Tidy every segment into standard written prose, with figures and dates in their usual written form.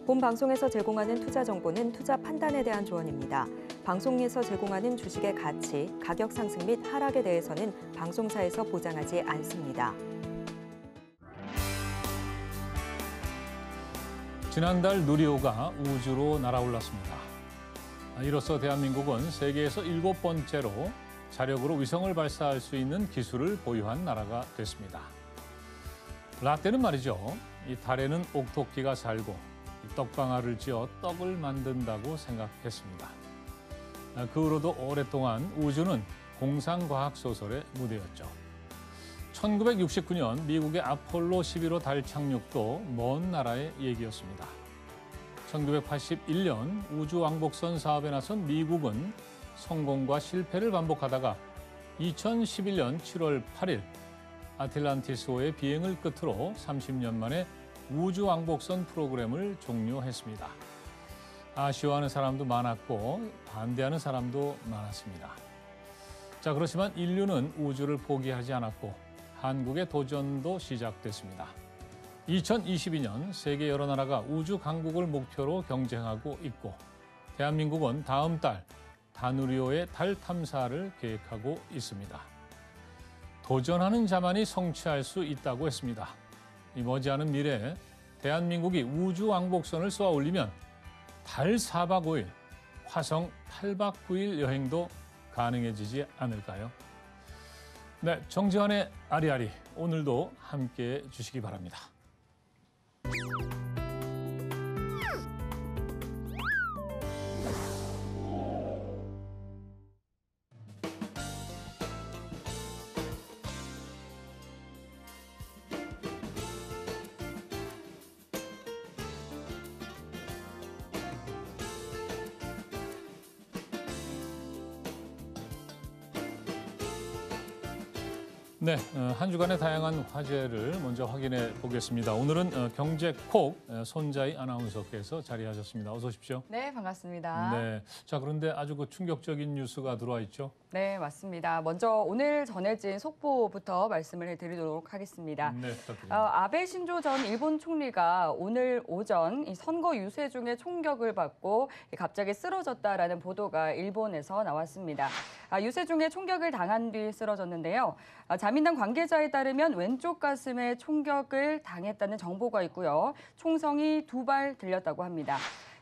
본 방송에서 제공하는 투자 정보는 투자 판단에 대한 조언입니다. 방송에서 제공하는 주식의 가치, 가격 상승 및 하락에 대해서는 방송사에서 보장하지 않습니다. 지난달 누리호가 우주로 날아올랐습니다. 이로써 대한민국은 세계에서 7번째로 자력으로 위성을 발사할 수 있는 기술을 보유한 나라가 됐습니다. 라떼는 말이죠. 이 달에는 옥토끼가 살고 떡방아를 찧어 떡을 만든다고 생각했습니다. 그 후로도 오랫동안 우주는 공상과학 소설의 무대였죠. 1969년 미국의 아폴로 11호 달 착륙도 먼 나라의 얘기였습니다. 1981년 우주왕복선 사업에 나선 미국은 성공과 실패를 반복하다가 2011년 7월 8일 아틀란티스호의 비행을 끝으로 30년 만에 우주왕복선 프로그램을 종료했습니다. 아쉬워하는 사람도 많았고 반대하는 사람도 많았습니다. 자, 그렇지만 인류는 우주를 포기하지 않았고 한국의 도전도 시작됐습니다. 2022년 세계 여러 나라가 우주 강국을 목표로 경쟁하고 있고 대한민국은 다음 달 다누리호의 달 탐사를 계획하고 있습니다. 도전하는 자만이 성취할 수 있다고 했습니다. 이 머지않은 미래에 대한민국이 우주 왕복선을 쏘아 올리면 달 4박 5일, 화성 8박 9일 여행도 가능해지지 않을까요? 네, 정지환의 아리아리 오늘도 함께해 주시기 바랍니다. 네, 한 주간의 다양한 화제를 먼저 확인해 보겠습니다. 오늘은 경제콕 손자희 아나운서께서 자리하셨습니다. 어서 오십시오. 네, 반갑습니다. 네, 자 그런데 아주 충격적인 뉴스가 들어와 있죠? 네, 맞습니다. 먼저 오늘 전해진 속보부터 말씀을 해드리도록 하겠습니다. 네, 부탁드립니다. 아베 신조 전 일본 총리가 오늘 오전 선거 유세 중에 총격을 받고 갑자기 쓰러졌다라는 보도가 일본에서 나왔습니다. 유세 중에 총격을 당한 뒤 쓰러졌는데요. 자민당 관계자에 따르면 왼쪽 가슴에 총격을 당했다는 정보가 있고요. 총성이 2발 들렸다고 합니다.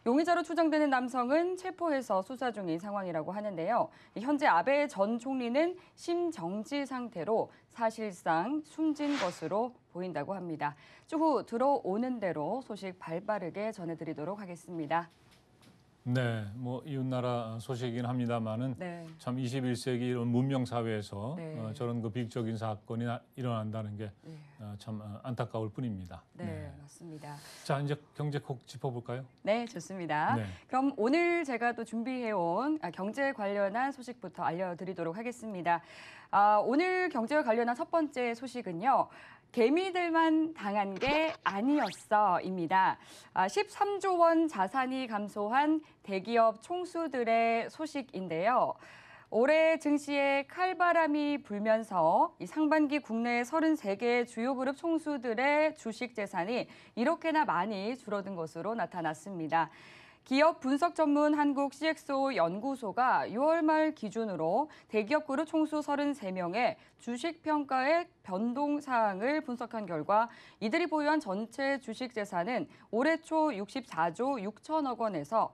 용의자로 추정되는 남성은 체포해서 수사 중인 상황이라고 하는데요. 현재 아베 전 총리는 심정지 상태로 사실상 숨진 것으로 보인다고 합니다. 추후 들어오는 대로 소식 발빠르게 전해드리도록 하겠습니다. 네, 이웃나라 소식이긴 합니다만은 네. 참 21세기 이런 문명 사회에서 네. 저런 비극적인 사건이 일어난다는 게 참 안타까울 뿐입니다. 네, 맞습니다. 자, 이제 경제콕 짚어볼까요? 네, 좋습니다. 네. 그럼 오늘 제가 또 준비해온 경제 관련한 소식부터 알려드리도록 하겠습니다. 오늘 경제와 관련한 첫 번째 소식은요. 개미들만 당한 게 아니었어입니다. 13조 원 자산이 감소한 대기업 총수들의 소식인데요. 올해 증시에 칼바람이 불면서 상반기 국내 33개 주요 그룹 총수들의 주식 재산이 이렇게나 많이 줄어든 것으로 나타났습니다. 기업 분석 전문 한국 CXO 연구소가 6월 말 기준으로 대기업 그룹 총수 33명의 주식 평가의 변동 사항을 분석한 결과 이들이 보유한 전체 주식 재산은 올해 초 64조 6천억 원에서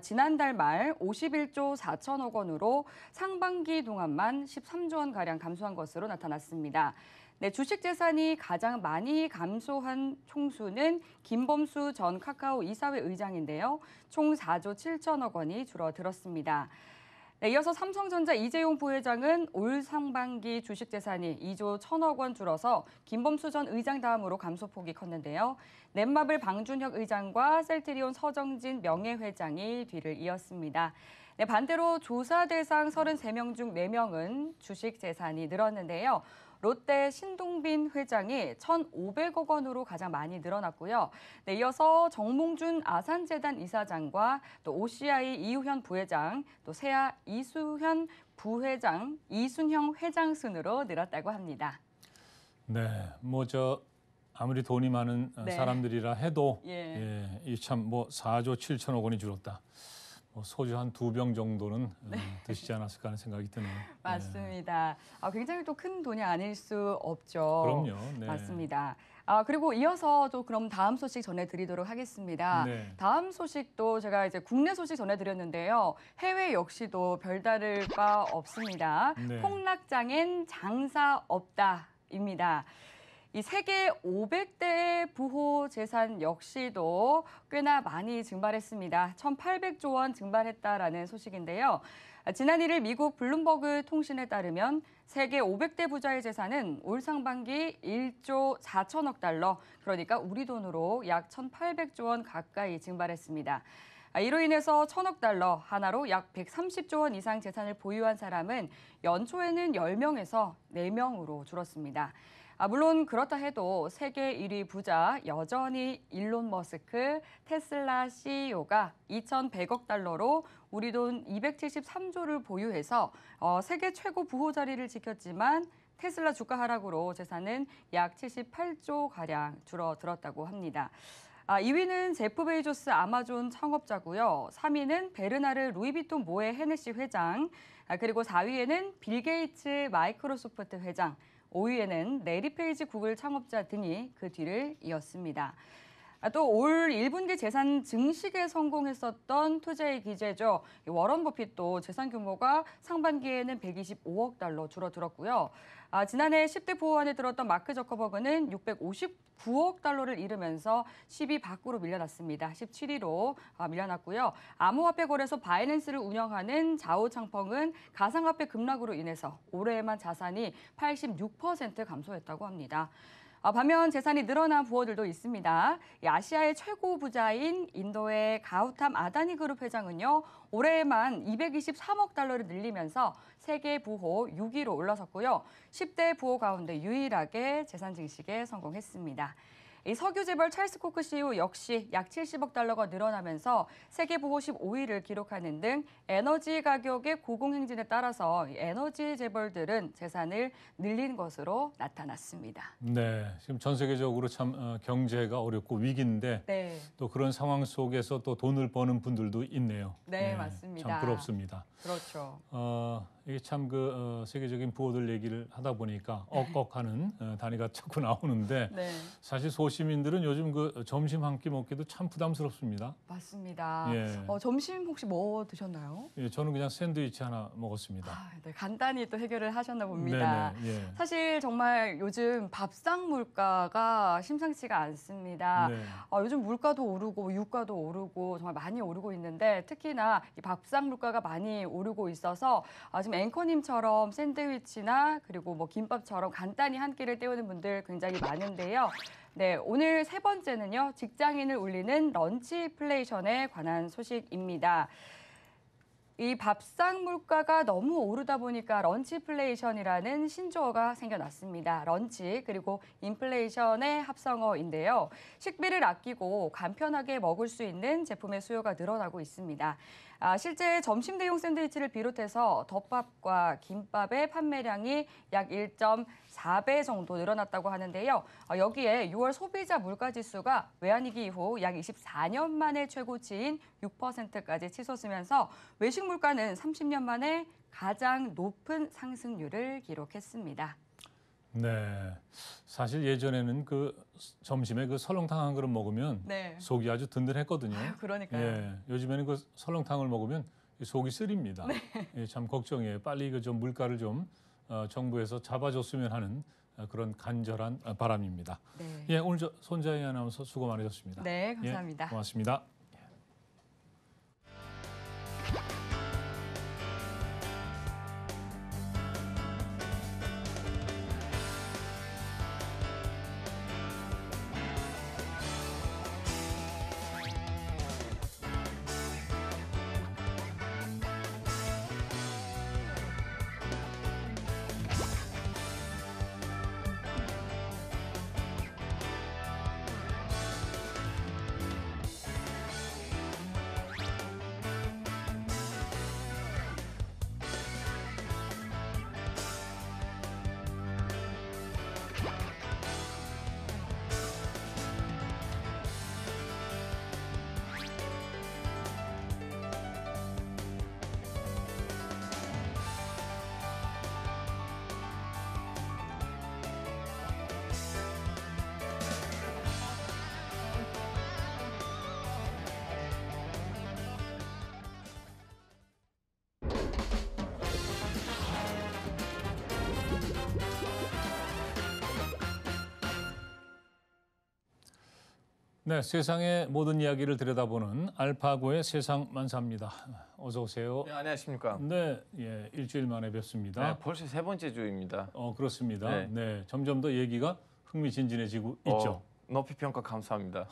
지난달 말 51조 4천억 원으로 상반기 동안만 13조 원가량 감소한 것으로 나타났습니다. 네, 주식 재산이 가장 많이 감소한 총수는 김범수 전 카카오 이사회 의장인데요. 총 4조 7천억 원이 줄어들었습니다. 네, 이어서 삼성전자 이재용 부회장은 올 상반기 주식 재산이 2조 1천억 원 줄어서 김범수 전 의장 다음으로 감소폭이 컸는데요. 넷마블 방준혁 의장과 셀트리온 서정진 명예회장이 뒤를 이었습니다. 네, 반대로 조사 대상 33명 중 4명은 주식 재산이 늘었는데요. 롯데 신동빈 회장이 1,500억 원으로 가장 많이 늘어났고요. 네, 이어서 정몽준 아산재단 이사장과 또 OCI 이우현 부회장, 또 세아 이순형 회장 순으로 늘었다고 합니다. 네, 아무리 돈이 많은 네. 사람들이라 해도 예. 이 참 뭐 4조 7천억 원이 줄었다. 뭐 소주 한 2병 정도는 드시지 않았을까 하는 생각이 드네요. 맞습니다. 굉장히 또 큰 돈이 아닐 수 없죠. 그럼요. 네. 맞습니다. 그리고 이어서 또 그럼 다음 소식 전해드리도록 하겠습니다. 네. 다음 소식도 제가 이제 국내 소식 전해드렸는데요. 해외 역시도 별다를 바 없습니다. 네. 폭락장엔 장사 없다입니다. 이 세계 500대 부호 재산 역시도 꽤나 많이 증발했습니다. 1,800조 원 증발했다라는 소식인데요. 지난 1일 미국 블룸버그 통신에 따르면 세계 500대 부자의 재산은 올 상반기 1조 4천억 달러, 그러니까 우리 돈으로 약 1,800조 원 가까이 증발했습니다. 이로 인해서 1,000억 달러 하나로 약 130조 원 이상 재산을 보유한 사람은 연초에는 10명에서 4명으로 줄었습니다. 물론 그렇다 해도 세계 1위 부자 여전히 일론 머스크 테슬라 CEO가 2,100억 달러로 우리 돈 273조를 보유해서 세계 최고 부호 자리를 지켰지만 테슬라 주가 하락으로 재산은 약 78조 가량 줄어들었다고 합니다. 2위는 제프 베이조스 아마존 창업자고요. 3위는 베르나르 루이비통 모에 헤네시 회장, 그리고 4위에는 빌 게이츠 마이크로소프트 회장, 5위에는 레리 페이지 구글 창업자 등이 그 뒤를 이었습니다. 또 올 1분기 재산 증식에 성공했었던 투자의 기재죠. 워런 버핏도 재산 규모가 상반기에는 125억 달러 줄어들었고요. 지난해 10대 부호 안에 들었던 마크 저커버그는 659억 달러를 잃으면서 10위 밖으로 밀려났습니다. 17위로 밀려났고요. 암호화폐 거래소 바이낸스를 운영하는 자오 창펑은 가상화폐 급락으로 인해서 올해에만 자산이 86% 감소했다고 합니다. 반면 재산이 늘어난 부호들도 있습니다. 아시아의 최고 부자인 인도의 가우탐 아다니 그룹 회장은요, 올해에만 223억 달러를 늘리면서 세계 부호 6위로 올라섰고요. 10대 부호 가운데 유일하게 재산 증식에 성공했습니다. 이 석유 재벌 찰스 코크 CEO 역시 약 70억 달러가 늘어나면서 세계 부호 15위를 기록하는 등 에너지 가격의 고공행진에 따라서 에너지 재벌들은 재산을 늘린 것으로 나타났습니다. 네, 지금 전 세계적으로 참 경제가 어렵고 위기인데 네. 또 그런 상황 속에서 또 돈을 버는 분들도 있네요. 네, 맞습니다. 참 부럽습니다. 그렇죠. 이게 참 세계적인 부호들 얘기를 하다 보니까 억억하는 단위가 자꾸 나오는데 네. 사실 소시민들은 요즘 점심 한 끼 먹기도 참 부담스럽습니다. 맞습니다. 예. 점심 혹시 뭐 드셨나요? 예, 저는 그냥 샌드위치 하나 먹었습니다. 네, 간단히 또 해결을 하셨나 봅니다. 네네, 예. 사실 정말 요즘 밥상 물가가 심상치가 않습니다. 네. 요즘 물가도 오르고 유가도 오르고 정말 많이 오르고 있는데 특히나 이 밥상 물가가 많이 오르고 있어서 지금 앵커님처럼 샌드위치나 그리고 뭐 김밥처럼 간단히 한 끼를 때우는 분들 굉장히 많은데요. 네, 오늘 세 번째는요, 직장인을 울리는 런치플레이션에 관한 소식입니다. 이 밥상 물가가 너무 오르다 보니까 런치플레이션이라는 신조어가 생겨났습니다. 런치 그리고 인플레이션의 합성어인데요. 식비를 아끼고 간편하게 먹을 수 있는 제품의 수요가 늘어나고 있습니다. 실제 점심 대용 샌드위치를 비롯해서 덮밥과 김밥의 판매량이 약 1.4배 정도 늘어났다고 하는데요. 여기에 6월 소비자 물가지수가 외환위기 이후 약 24년 만에 최고치인 6%까지 치솟으면서 외식 물가는 30년 만에 가장 높은 상승률을 기록했습니다. 네, 사실 예전에는 점심에 설렁탕 한 그릇 먹으면 네. 속이 아주 든든했거든요. 그러니까요. 예, 요즘에는 설렁탕을 먹으면 속이 쓰립니다. 네. 예, 참 걱정이에요. 빨리 좀 물가를 좀 정부에서 잡아줬으면 하는 그런 간절한 바람입니다. 네. 예, 오늘 손자희 아나운서 수고 많으셨습니다. 네, 감사합니다. 예, 고맙습니다. 네, 세상의 모든 이야기를 들여다보는 알파고의 세상 만사입니다. 어서 오세요. 네, 안녕하십니까. 네, 예, 일주일 만에 뵙습니다. 네, 벌써 세 번째 주입니다. 그렇습니다. 네. 네, 점점 더 얘기가 흥미진진해지고 있죠. 높이 평가 감사합니다.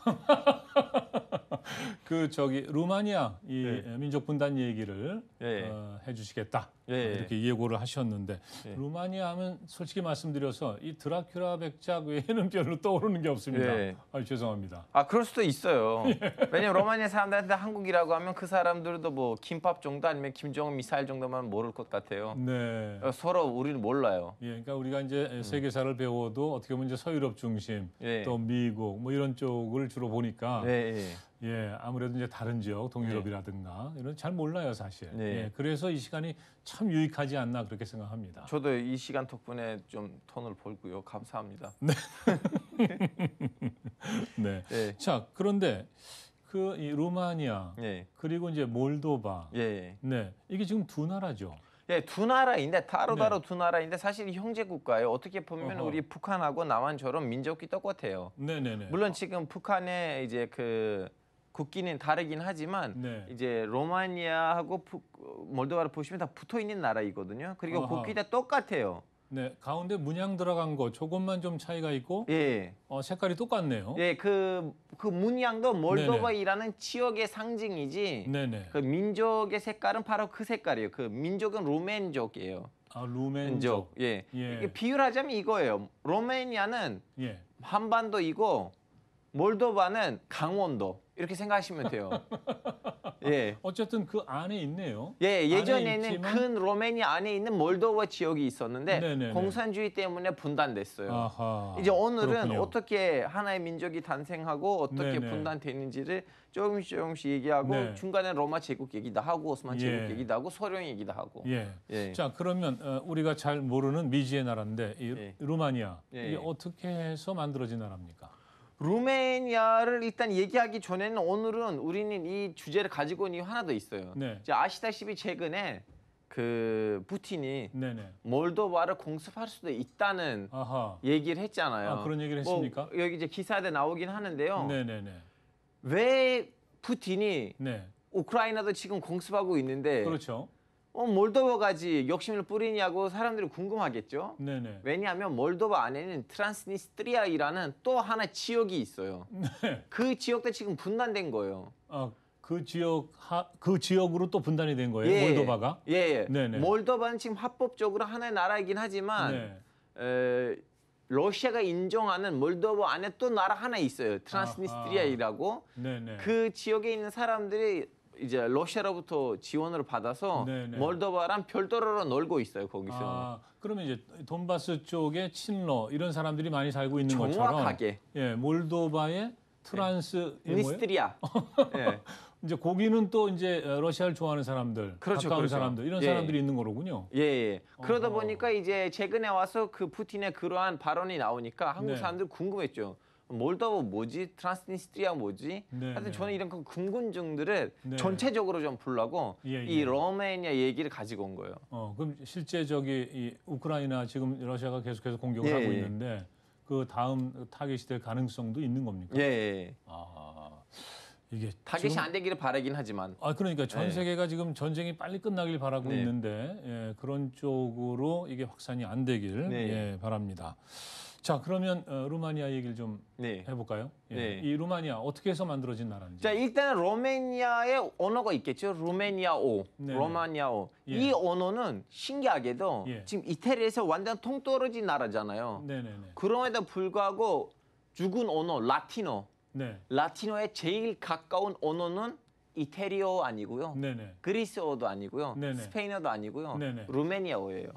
루마니아 이 네. 민족 분단 얘기를 예. 해주시겠다 예. 이렇게 예고를 하셨는데 예. 루마니아 하면 솔직히 말씀드려서 이 드라큘라 백작 외에는 별로 떠오르는 게 없습니다. 예. 죄송합니다. 그럴 수도 있어요. 왜냐면 로마니아 사람들한테 한국이라고 하면 그 사람들도 뭐 김밥 정도 아니면 김정은 미사일 정도만 모를 것 같아요. 네. 서로 우리는 몰라요. 예, 그러니까 우리가 이제 세계사를 배워도 어떻게 보면 이제 서유럽 중심, 예. 또 미국 뭐 이런 쪽을 주로 보니까 네. 예, 아무래도 이제 다른 지역, 동유럽이라든가 이런 잘 몰라요 사실. 네. 예, 그래서 이 시간이 참 유익하지 않나 그렇게 생각합니다. 저도 이 시간 덕분에 좀 톤을 벌고요. 감사합니다. 네. 예. 자, 그런데 이 루마니아 예. 그리고 이제 몰도바, 예. 네, 이게 지금 두 나라죠. 예, 두 나라인데 따로따로 두 나라인데 사실 형제 국가예요. 어떻게 보면 어허. 우리 북한하고 남한처럼 민족이 똑같아요. 네네네. 물론 지금 북한의 이제 그 국기는 다르긴 하지만 네. 이제 로마니아하고 몰도바를 보시면 다 붙어 있는 나라이거든요. 그리고 아하. 국기 다 똑같아요. 네, 가운데 문양 들어간 거 조금만 좀 차이가 있고 예, 색깔이 똑같네요. 예, 그 문양도 몰도바이라는 지역의 상징이지. 네네. 그 민족의 색깔은 바로 그 색깔이에요. 그 민족은 루멘족이에요. 루멘족. 예. 예. 이게 비유하자면 이거예요. 로마니아는 예. 한반도이고 몰도바는 강원도. 이렇게 생각하시면 돼요. 예. 어쨌든 그 안에 있네요. 예, 안에 예전에는 있지만- 큰 로마니아 안에 있는 몰도바 지역이 있었는데 네네네. 공산주의 때문에 분단됐어요. 아하. 이제 오늘은 그렇군요. 어떻게 하나의 민족이 탄생하고 어떻게 네네. 분단되는지를 조금씩 얘기하고 네. 중간에 로마 제국 얘기도 하고 오스만 제국 예. 얘기도 하고 소련 얘기도 하고. 예. 예. 자, 그러면 우리가 잘 모르는 미지의 나라인데 이 예. 루마니아 예. 이게 어떻게 해서 만들어진 나라입니까? 루메니아를 일단 얘기하기 전에는 오늘은 우리는 이 주제를 가지고 있는 이유 하나 더 있어요. 네. 이제 아시다시피 최근에 그 푸틴이 네네. 몰도바를 공습할 수도 있다는 아하. 얘기를 했잖아요. 그런 얘기를 뭐 했습니까? 여기 이제 기사에 나오긴 하는데요. 네네네. 왜 푸틴이 네. 우크라이나도 지금 공습하고 있는데 그렇죠. 몰도바까지 욕심을 뿌리냐고 사람들이 궁금하겠죠. 네네. 왜냐하면 몰도바 안에는 트란스니스트리아이라는 또 하나 지역이 있어요. 네. 그 지역도 지금 분단된 거예요. 그 지역으로 또 분단이 된 거예요. 몰도바가. 예. 네네. 몰도바는 지금 합법적으로 하나의 나라이긴 하지만 네. 러시아가 인정하는 몰도바 안에 또 나라 하나 있어요. 트란스니스트리아이라고. 네네. 그 지역에 있는 사람들이 이제 러시아로부터 지원을 받아서 네네. 몰도바랑 별도로 놀고 있어요. 거기서. 그러면 이제 돈바스 쪽에 친러 이런 사람들이 많이 살고 있는 정확하게. 것처럼 예, 몰도바의 트란스 예, 뭐예요? 니스트리아. 예. 이제 거기는 또 이제 러시아를 좋아하는 사람들, 그렇죠, 가까운 그렇죠. 사람들 이런 예. 사람들이 있는 거로군요. 예. 그러다 어허. 보니까 이제 최근에 와서 그 푸틴의 그러한 발언이 나오니까 한국 네. 사람들 궁금했죠. 몰도바 뭐지? 트란스니스트리아 뭐지? 네, 하여튼 네. 저는 이런 그 궁금증들을 네. 전체적으로 좀 풀라고 예, 이 예. 로마니아 얘기를 가지고 온 거예요. 그럼 실제 이 우크라이나 지금 러시아가 계속해서 공격을 예, 하고 예. 있는데 그 다음 타겟이 될 가능성도 있는 겁니까? 예. 이게 타겟이 지금- 안 되기를 바라긴 하지만. 그러니까 전 예. 세계가 지금 전쟁이 빨리 끝나길 바라고 네. 있는데 그런 쪽으로 이게 확산이 안 되길 네. 바랍니다. 자, 그러면 루마니아 얘기를 좀 네. 해볼까요? 예. 네. 이 루마니아 어떻게 해서 만들어진 나라인지. 자, 일단은 로마니아의 언어가 있겠죠. 루메니아어, 네. 로마니아어. 예. 이 언어는 신기하게도 예. 지금 이태리에서 완전 통떨어진 나라잖아요. 네네네. 그럼에도 불구하고 죽은 언어, 라틴어. 네. 라틴어에 제일 가까운 언어는 이태리어 아니고요. 네네. 그리스어도 아니고요. 네네. 스페인어도 아니고요. 네네. 루메니아어예요.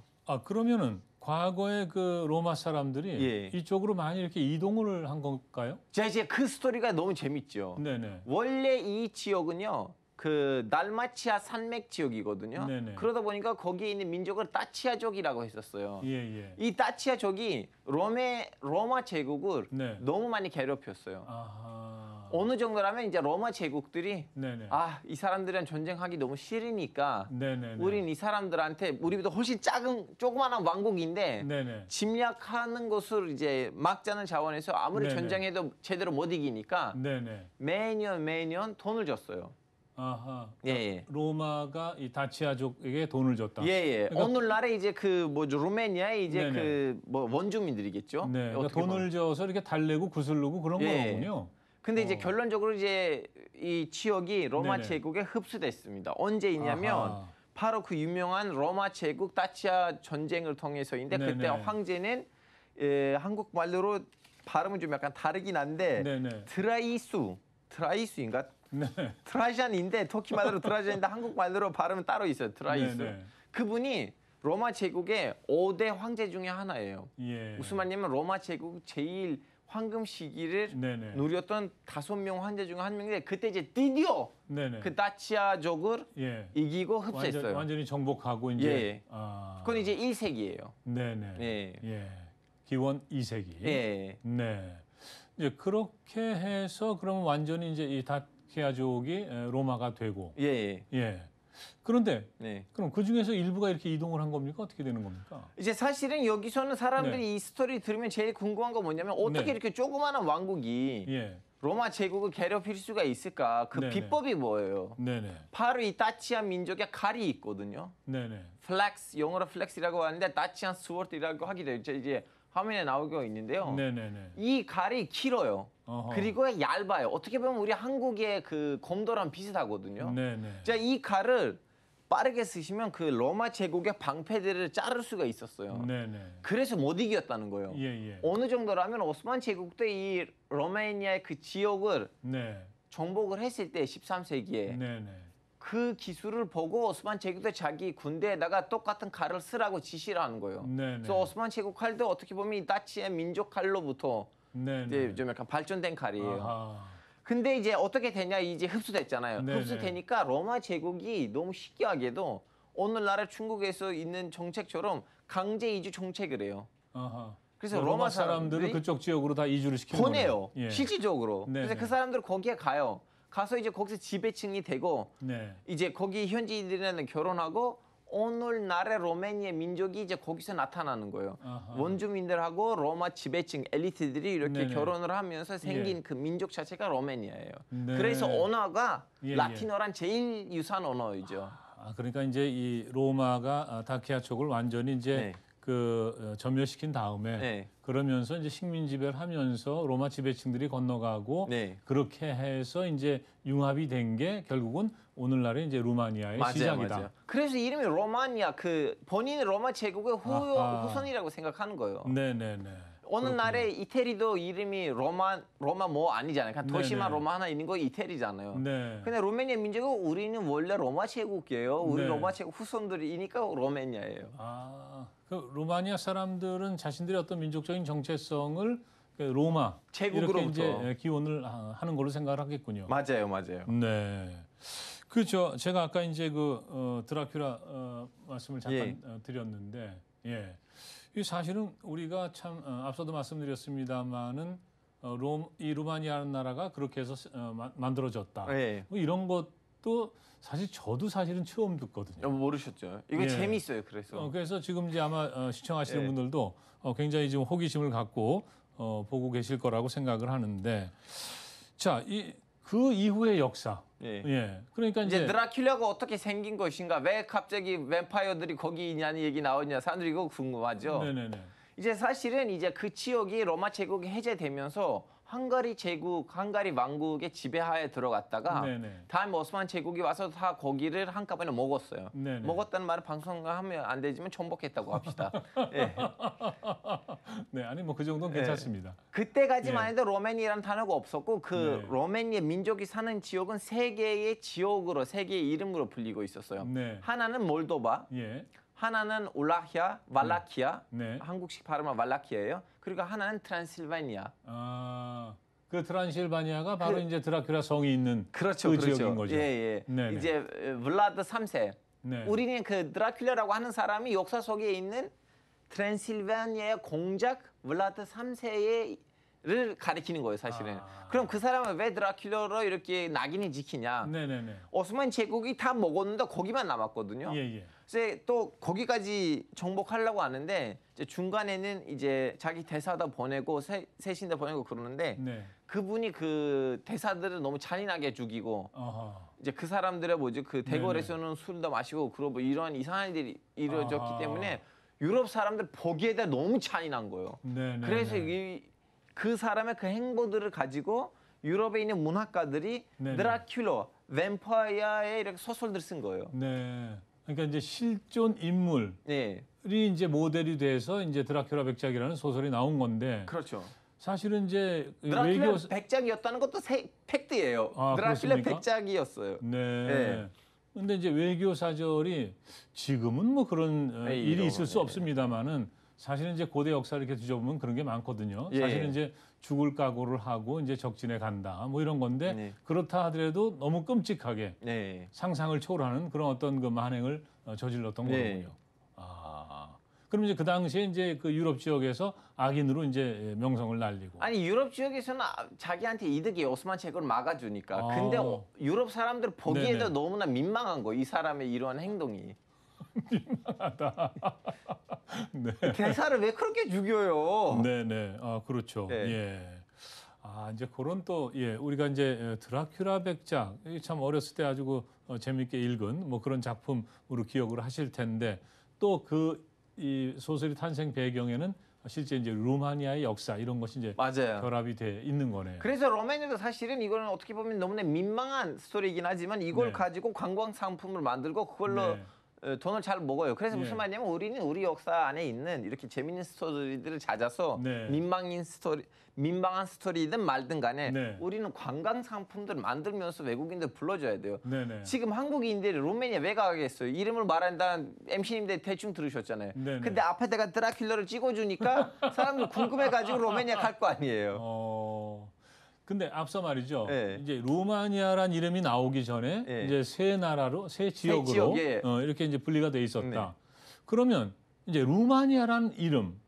그러면은 과거에 그 로마 사람들이 예. 이쪽으로 많이 이렇게 이동을 한 건가요? 자, 이제 그 스토리가 너무 재밌죠. 네네. 원래 이 지역은요. 그 달마치아 산맥 지역이거든요. 네네. 그러다 보니까 거기에 있는 민족을 다치아족이라고 했었어요. 예. 이 다치아족이 로마 제국을 네. 너무 많이 괴롭혔어요. 아하. 어느 정도라면 이제 로마 제국들이 네네. 이 사람들이랑 전쟁하기 너무 싫으니까 네네네. 우린 이 사람들한테 우리보다 훨씬 조그마한 왕국인데 네네. 침략하는 것을 이제 막자는 자원에서 아무리 네네. 전쟁해도 제대로 못 이기니까 네네. 매년 돈을 줬어요. 아하. 예. 로마가 이 다치아족에게 돈을 줬다. 예. 그러니까 오늘날에 이제 그 뭐죠 루메니아의 이제 네네. 그 뭐 원주민들이겠죠. 네. 그러니까 어떻게 보면. 돈을 줘서 이렇게 달래고 구슬르고 그런 예. 거군요. 근데 이제 결론적으로 이제 이 지역이 로마 네네. 제국에 흡수됐습니다. 언제이냐면 아하. 바로 그 유명한 로마 제국 다치아 전쟁을 통해서인데 네네. 그때 황제는 한국말로 발음은 좀 약간 다르긴 한데 네네. 트라이수인가? 네. 트라잔인데 터키 말로 트라잔인데 한국말로 발음은 따로 있어요. 트라이수. 네네. 그분이 로마 제국의 5대 황제 중에 하나예요. 예. 무슨 말이냐면 로마 제국 제일 황금 시기를 네네. 누렸던 5명 황제 중에 한 명인데 그때 이제 드디어 네네. 그 다치아족을 예. 이기고 흡수했어요. 완전히 정복하고 이제. 예. 그건 이제 1세기예요. 네네. 예. 예. 기원 2세기. 예. 네. 이제 그렇게 해서 그러면 완전히 이제 이 다키아족이 로마가 되고. 예. 예. 그런데 네. 그럼 그 중에서 일부가 이렇게 이동을 한 겁니까? 어떻게 되는 겁니까? 이제 사실은 여기서는 사람들이 네. 이 스토리 들으면 제일 궁금한 거 뭐냐면 어떻게 네. 이렇게 조그마한 왕국이 예. 로마 제국을 괴롭힐 수가 있을까? 그 네네. 비법이 뭐예요? 네네. 바로 이 다치아 민족의 칼이 있거든요. 네네. 플렉스, 영어로 플렉스라고 하는데 다치안 스워드라고 하기도 해요. 이제 화면에 나오고 있는데요. 네네네. 이 칼이 길어요. 어허. 그리고 얇아요. 어떻게 보면 우리 한국의 그 검도랑 비슷하거든요. 네네. 자, 이 칼을 빠르게 쓰시면 그 로마 제국의 방패들을 자를 수가 있었어요. 네네. 그래서 못 이겼다는 거예요. 예예. 어느 정도라면 오스만 제국도 이 로마니아의 그 지역을 네. 정복을 했을 때 13세기에 네네. 그 기술을 보고 오스만 제국도 자기 군대에다가 똑같은 칼을 쓰라고 지시를 하는 거예요. 네네. 그래서 오스만 제국 칼도 어떻게 보면 이 다치의 민족 칼로부터 네네. 이제 좀 약간 발전된 칼이에요. 아하. 근데 이제 어떻게 되냐 이제 흡수됐잖아요. 네네. 흡수되니까 로마 제국이 너무 희귀하게도 오늘날의 중국에서 있는 정책처럼 강제 이주 정책을 해요. 아하. 그래서 로마 사람들을 그쪽 지역으로 다 이주를 시키는 보내요. 거네요. 예. 실질적으로. 네네. 그래서 그 사람들 거기에 가요. 가서 이제 거기서 지배층이 되고 네. 이제 거기 현지인들이랑 결혼하고 오늘날의 로마니아 민족이 이제 거기서 나타나는 거예요. 아하. 원주민들하고 로마 지배층 엘리트들이 이렇게 네네. 결혼을 하면서 생긴 예. 그 민족 자체가 로마니아예요. 네. 그래서 언어가 예, 라틴어란 제일 유사한 언어이죠. 그러니까 이제 이 로마가 다키아 족을 완전히 이제 네. 점멸시킨 다음에 네. 그러면서 이제 식민 지배를 하면서 로마 지배층들이 건너가고 네. 그렇게 해서 이제 융합이 된 게 결국은 오늘날의 이제 루마니아의 시작이다. 맞아요. 그래서 이름이 로마니아 그 본인이 로마 제국의 아하. 후손이라고 생각하는 거예요. 네네네. 어느 날에 이태리도 이름이 로마 뭐 아니잖아요. 그냥 도시만 네네. 로마 하나 있는 거 이태리잖아요. 네. 근데 로마니아 민족은 우리는 원래 로마 제국이에요. 우리 네. 로마 제국 후손들이니까 로마니아예요. 그 루마니아 사람들은 자신들의 어떤 민족적인 정체성을 그 로마 제국으로부터. 이렇게 이제 기원을 하는 걸로 생각을 하겠군요. 맞아요. 네. 그렇죠. 제가 아까 이제 그 드라큘라 말씀을 잠깐 예. 드렸는데, 예. 이 사실은 우리가 참 앞서도 말씀드렸습니다만은 이 루마니아라는 나라가 그렇게 해서 만들어졌다. 네. 뭐 이런 것도 사실 저도 사실은 처음 듣거든요. 모르셨죠? 이거 예. 재미있어요. 그래서. 그래서 지금 이제 아마 시청하시는 예. 분들도 굉장히 지금 호기심을 갖고 보고 계실 거라고 생각을 하는데, 자, 그 이후의 역사. 예. 예. 그러니까 이제 이제 드라큘라가 어떻게 생긴 것인가? 왜 갑자기 뱀파이어들이 거기 있냐는 얘기 나오냐? 사람들이 이거 궁금하죠. 네네네. 이제 사실은 이제 그 지역이 로마 제국이 해제되면서 헝가리 왕국의 지배하에 들어갔다가 네네. 다음 오스만 제국이 와서 다 거기를 한꺼번에 먹었어요. 네네. 먹었다는 말은 방송하면 안 되지만 정복했다고 합시다. 예. 네, 아니 뭐 그 정도는 예. 괜찮습니다. 그때까지만 예. 해도 로마니아라는 단어가 없었고 그 네. 로마니아 민족이 사는 지역은 세 개의 지역으로 세 개의 이름으로 불리고 있었어요. 네. 하나는 몰도바, 예. 하나는 울라히아, 말라키아, 네. 한국식 발음은 말라키아예요. 그리고 하나는 트란실바니아. 그 트란실바니아가 바로 이제 드라큘라 성이 있는 그렇죠, 그 그렇죠. 지역인 거죠. 예, 예. 네네. 이제 블라드 3세. 네. 우리는 그 드라큘라라고 하는 사람이 역사 속에 있는 트랜실바니아의 공작 블라드 3세의 를 가리키는 거예요, 사실은. 아. 그럼 그 사람은 왜 드라큘라로 이렇게 낙인을 지키냐? 네네네. 오스만 제국이 다 먹었는데 거기만 남았거든요. 예. 그래서 또 거기까지 정복하려고 하는데 이제 중간에는 이제 자기 대사다 보내고 세신다 보내고 그러는데 네. 그분이 그 대사들을 너무 잔인하게 죽이고 어허. 이제 그 사람들의 뭐지 그 대궐에서는 술도 마시고 그러고 뭐 이런 이상한 일이 이루어졌기 아하. 때문에 유럽 사람들 보기에다 너무 잔인한 거예요. 네네. 그래서 그 사람의 그 행보들을 가지고 유럽에 있는 문학가들이 네네. 드라큘라, 뱀파이어의 이렇게 소설들 쓴 거예요. 네. 그러니까 이제 실존 인물이 네, 이제 모델이 돼서 이제 드라큘라 백작이라는 소설이 나온 건데 그렇죠. 사실은 이제 드라큘라 백작이었다는 것도 팩트예요. 아, 드라큘라 그렇습니까? 백작이었어요. 네. 네. 근데 이제 외교 사절이 지금은 뭐 그런 네, 일이 이런, 있을 수 네. 없습니다만은 사실은 이제 고대 역사를 이렇게 뒤져보면 그런 게 많거든요. 예. 사실은 이제 죽을 각오를 하고 이제 적진에 간다 뭐 이런 건데 네. 그렇다 하더라도 너무 끔찍하게 네. 상상을 초월하는 그런 어떤 그 만행을 저질렀던 네. 거군요. 아, 그럼 이제 그 당시에 이제 그 유럽 지역에서 악인으로 이제 명성을 날리고. 아니 유럽 지역에서는 자기한테 이득이 오스만 제국을 막아주니까. 아. 근데 유럽 사람들 보기에도 네네. 너무나 민망한 거. 이 사람의 이러한 행동이. 네. 대사를 왜 그렇게 죽여요? 네네. 아, 그렇죠. 네. 예. 아, 이제 그런 또, 예, 우리가 이제 드라큘라 백작, 이게 참 어렸을 때 아주 재밌게 읽은 뭐 그런 작품으로 기억을 하실 텐데 또 이 소설의 탄생 배경에는 실제 이제 루마니아의 역사 이런 것이 이제 맞아요. 결합이 돼 있는 거네요. 그래서 로마니아도 사실은 이거는 어떻게 보면 너무나 민망한 스토리이긴 하지만 이걸 네. 가지고 관광 상품을 만들고 그걸로 네. 돈을 잘 먹어요. 그래서 무슨 예. 말이냐면 우리는 우리 역사 안에 있는 이렇게 재밌는 스토리들을 찾아서 네. 민망한 스토리든 말든 간에 네. 우리는 관광 상품들 만들면서 외국인들 불러줘야 돼요. 네네. 지금 한국인들이 로마니아 왜 가겠어요? 이름을 말한다는 MC님들 대충 들으셨잖아요. 네네. 근데 앞에다가 드라큘라를 찍어주니까 사람들 궁금해가지고 로마니아 갈 거 아니에요. 근데 앞서 말이죠. 네. 이제 루마니아란 이름이 나오기 전에 네. 이제 세 나라로 세 지역으로 지역에. 이렇게 이제 분리가 돼 있었다. 네. 그러면 이제 루마니아란 이름,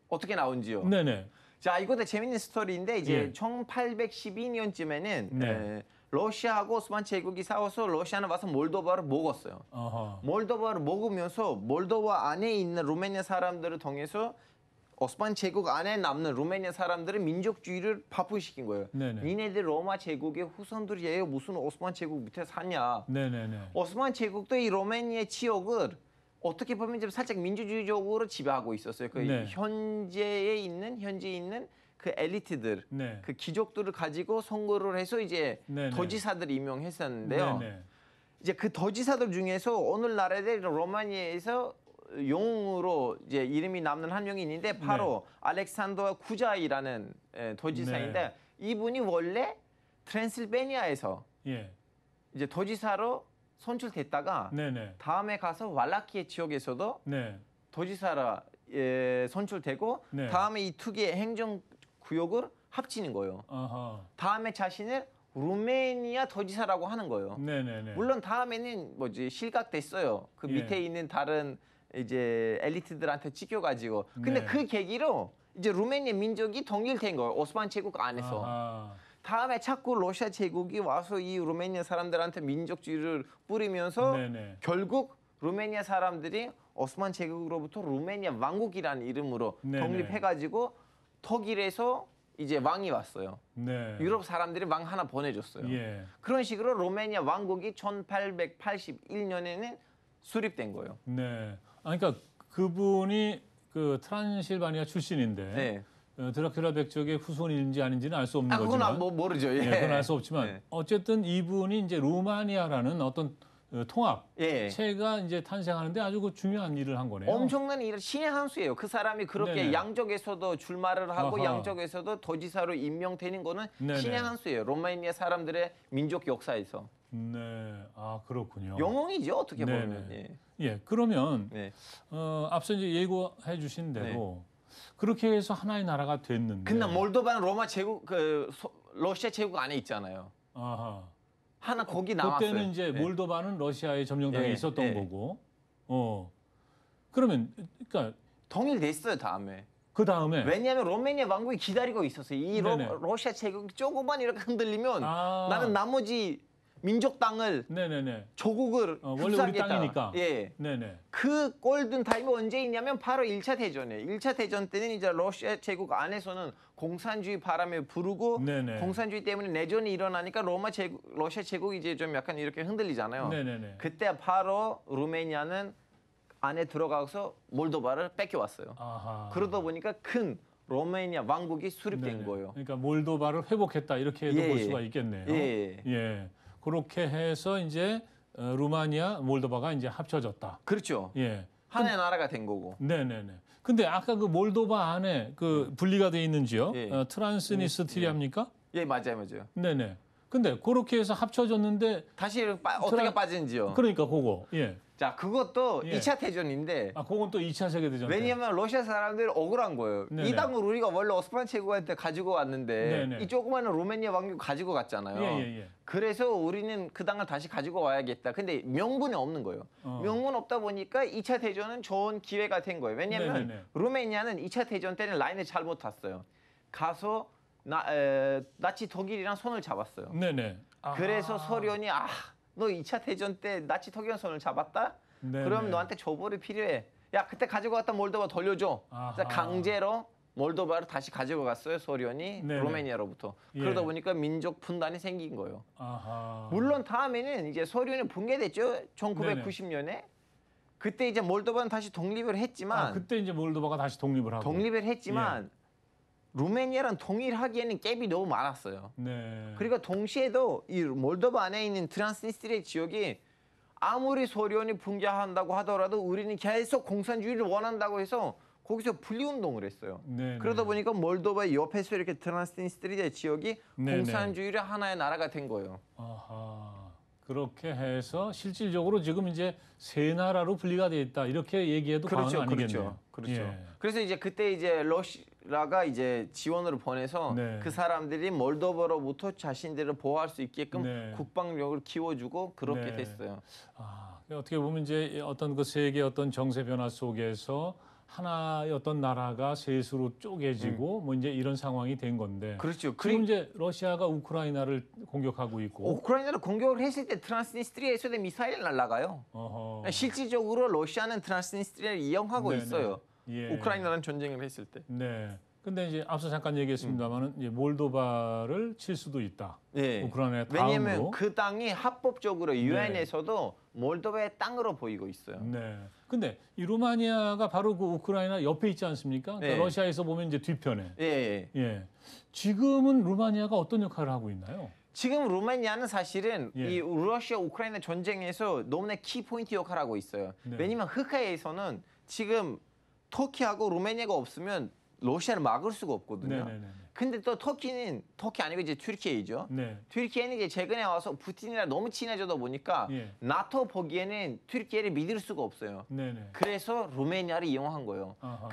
어떻게 나온지요? 네네, 자, 이것도 재밌는 스토리인데 이제 예. 1812년쯤에는 네. 러시아하고 오스만 제국이 싸워서 러시아는 와서 몰도바를 먹었어요. 어허, 몰도바를 먹으면서 몰도바 안에 있는 루마니아 사람들을 통해서 오스만 제국 안에 남는 루마니아 사람들은 민족주의를 바쁘시킨 거예요. 네네. 니네들 로마 제국의 후손들이에요. 무슨 오스만 제국 밑에 사냐. 네네네, 오스만 제국도 이 로마니아 지역을 어떻게 보면 좀 살짝 민주주의적으로 지배하고 있었어요. 그 네. 현재에 있는 그 엘리트들, 네, 그 귀족들을 가지고 선거를 해서 이제 네네. 도지사들 임명했었는데요. 네네, 이제 그 도지사들 중에서 오늘날에 로마니아에서 영웅으로 이제 이름이 남는 한 명이 있는데 바로 알렉산더 쿠자이라는 도지사인데 네. 이분이 원래 트랜실베니아에서 예, 이제 도지사로 선출됐다가 네네, 다음에 가서 왈라키아 지역에서도 네, 도지사라 선출되고 네. 다음에 이 두 개의 행정구역을 합치는 거예요. 어허, 다음에 자신을 루메니아 도지사라고 하는 거예요. 네네네, 물론 다음에는 뭐지 실각됐어요. 그 예. 밑에 있는 다른 이제 엘리트들한테 찍혀가지고. 근데 네. 그 계기로 이제 루메니아 민족이 통일된 거예요. 오스만 제국 안에서. 아하, 다음에 자꾸 러시아 제국이 와서 이 루메니아 사람들한테 민족주의를 뿌리면서 네네, 결국 루메니아 사람들이 오스만 제국으로부터 루메니아 왕국이라는 이름으로 네네. 독립해가지고 독일에서 이제 왕이 왔어요. 네, 유럽 사람들이 왕 하나 보내줬어요. 예, 그런 식으로 루메니아 왕국이 1881년에는 수립된 거예요. 네. 아, 그러니까 그분이 그 트란실바니아 출신인데 네. 드라큘라 백작의 후손인지 아닌지는 알 수 없는 그건 거지만, 모르죠. 예. 예, 그건 알 수 없지만 네. 어쨌든 이분이 이제 루마니아라는 어떤 통합체가 예. 이제 탄생하는데 아주 그 중요한 일을 한 거네요. 엄청난 일을 신의 한 수예요. 그 사람이 그렇게 네네. 양쪽에서도 출마를 하고 아하. 양쪽에서도 도지사로 임명되는 거는 네네. 신의 한 수예요. 로마니아 사람들의 민족 역사에서. 네, 아 그렇군요. 영웅이죠. 어떻게 네네. 보면. 예. 예, 그러면 네. 앞서 이제 예고해 주신 대로 그렇게 해서 하나의 나라가 됐는데. 근데 몰도바는 로마 제국 러시아 제국 안에 있잖아요. 아하. 하나 거기 남았어요. 그때는 이제 네. 몰도바는 러시아의 점령당에 예, 있었던 예. 거고. 그러면 그러니까 통일됐어요 다음에. 그 다음에 왜냐하면 로마니아 왕국이 기다리고 있었어요. 이 네네. 러시아 제국이 조금만 이렇게 흔들리면 아. 나는 나머지 민족 땅을 네네네. 조국을 원래 우리 흡수하겠다. 땅이니까. 예. 네네. 그 골든 타임이 언제 있냐면 바로 1차 대전이에요. 1차 대전 때는 이제 러시아 제국 안에서는 공산주의 바람에 부르고 네네. 공산주의 때문에 내전이 일어나니까 러시아 제국이 이제 좀 약간 이렇게 흔들리잖아요. 네네네. 그때 바로 루메니아는 안에 들어가서 몰도바를 뺏겨왔어요. 아하. 그러다 보니까 큰 로마니아 왕국이 수립된 네네. 거예요. 그러니까 몰도바를 회복했다 이렇게 해도 예, 볼 예. 수가 있겠네요. 예. 예. 그렇게 해서 이제 루마니아, 몰도바가 이제 합쳐졌다. 그렇죠. 예. 하나의 나라가 된 거고. 네네네. 근데 아까 그 몰도바 안에 그 분리가 돼 있는 지역, 예. 트란스니스트리아입니까? 예, 맞아요. 네네. 근데 그렇게 해서 합쳐졌는데 다시 어떻게 빠지는지요? 그러니까 그거. 예. 자, 그것도 예. 2차 대전인데 아, 그건 또 2차 세계대전 때. 왜냐하면 러시아 사람들이 억울한 거예요. 네네. 이 땅을 우리가 원래 오스만 제국한테 가지고 왔는데 네네. 이 조그마한 루메니아 왕국 가지고 갔잖아요. 예. 그래서 우리는 그 땅을 다시 가지고 와야겠다. 근데 명분이 없는 거예요. 명분 없다 보니까 2차 대전은 좋은 기회가 된 거예요. 왜냐하면 네네네. 루메니아는 2차 대전 때는 라인을 잘못 탔어요. 가서 나치 독일이랑 손을 잡았어요. 네네. 그래서 소련이 너 2차 대전 때 나치 독일이랑 손을 잡았다? 네네. 그럼 너한테 조벌이 필요해. 야, 그때 가지고 왔던 몰도바 돌려줘. 그래서 강제로 몰도바를 다시 가지고 갔어요. 소련이 네네. 루메니아로부터. 예. 그러다 보니까 민족 분단이 생긴 거예요. 아하. 물론 다음에는 이제 소련이 붕괴됐죠. 1990년에. 그때 이제 몰도바는 다시 독립을 했지만 그때 이제 몰도바가 다시 독립을 하고. 루메니아랑 동일하기에는 갭이 너무 많았어요. 네. 그리고 동시에도 이 몰도바 안에 있는 트란스니스트리아 지역이 아무리 소련이 붕괴한다고 하더라도 우리는 계속 공산주의를 원한다고 해서 거기서 분리운동을 했어요. 네네. 그러다 보니까 몰도바 옆에서 이렇게 트란스니스트리아 지역이 네네. 공산주의를 하나의 나라가 된 거예요. 아하. 그렇게 해서 실질적으로 지금 이제 세 나라로 분리가 돼 있다 이렇게 얘기해도 과언은 아니겠네요. 그렇죠. 예. 그래서 이제 그때 이제 러시아가 이제 지원을 보내서 네. 그 사람들이 몰도바로부터 자신들을 보호할 수 있게끔 네. 국방력을 키워주고 그렇게 네. 됐어요. 어떻게 보면 이제 어떤 그 세계 어떤 정세 변화 속에서 하나의 어떤 나라가 셋으로 쪼개지고 뭐 이제 이런 상황이 된 건데. 그렇죠. 지금 이제 러시아가 우크라이나를 공격하고 있고. 우크라이나를 공격을 했을 때 트란스니스트리아에서도 미사일이 날아가요. 어허. 실질적으로 러시아는 트란스니스트리아를 이용하고 네네. 있어요. 예. 우크라이나랑 전쟁을 했을 때. 네. 근데 이제 앞서 잠깐 얘기했습니다만은 이제 몰도바를 칠 수도 있다. 예. 우크라이나의 다음으로. 왜냐하면 그 땅이 합법적으로 유엔에서도 몰도바의 땅으로 보이고 있어요. 네. 근데 이 루마니아가 바로 그 우크라이나 옆에 있지 않습니까? 그러니까 네. 러시아에서 보면 이제 뒤편에. 예. 예. 지금은 루마니아가 어떤 역할을 하고 있나요? 지금 루마니아는 사실은 예. 이 러시아 우크라이나 전쟁에서 너무나 키포인트 역할을 하고 있어요. 네. 왜냐하면 흑해에서는 지금 터키하고 루마니아가 없으면 러시아를 막을 수가 없거든요. 네네네. 근데 또 터키 아니고 이제 튀르키예죠. 네. 튀르키예는 이제 최근에 와서 푸틴이랑 너무 친해져다 보니까 예. 나토 보기에는 튀르키예를 믿을 수가 없어요. 네네. 그래서 루메니아를 이용한 거예요. 아하.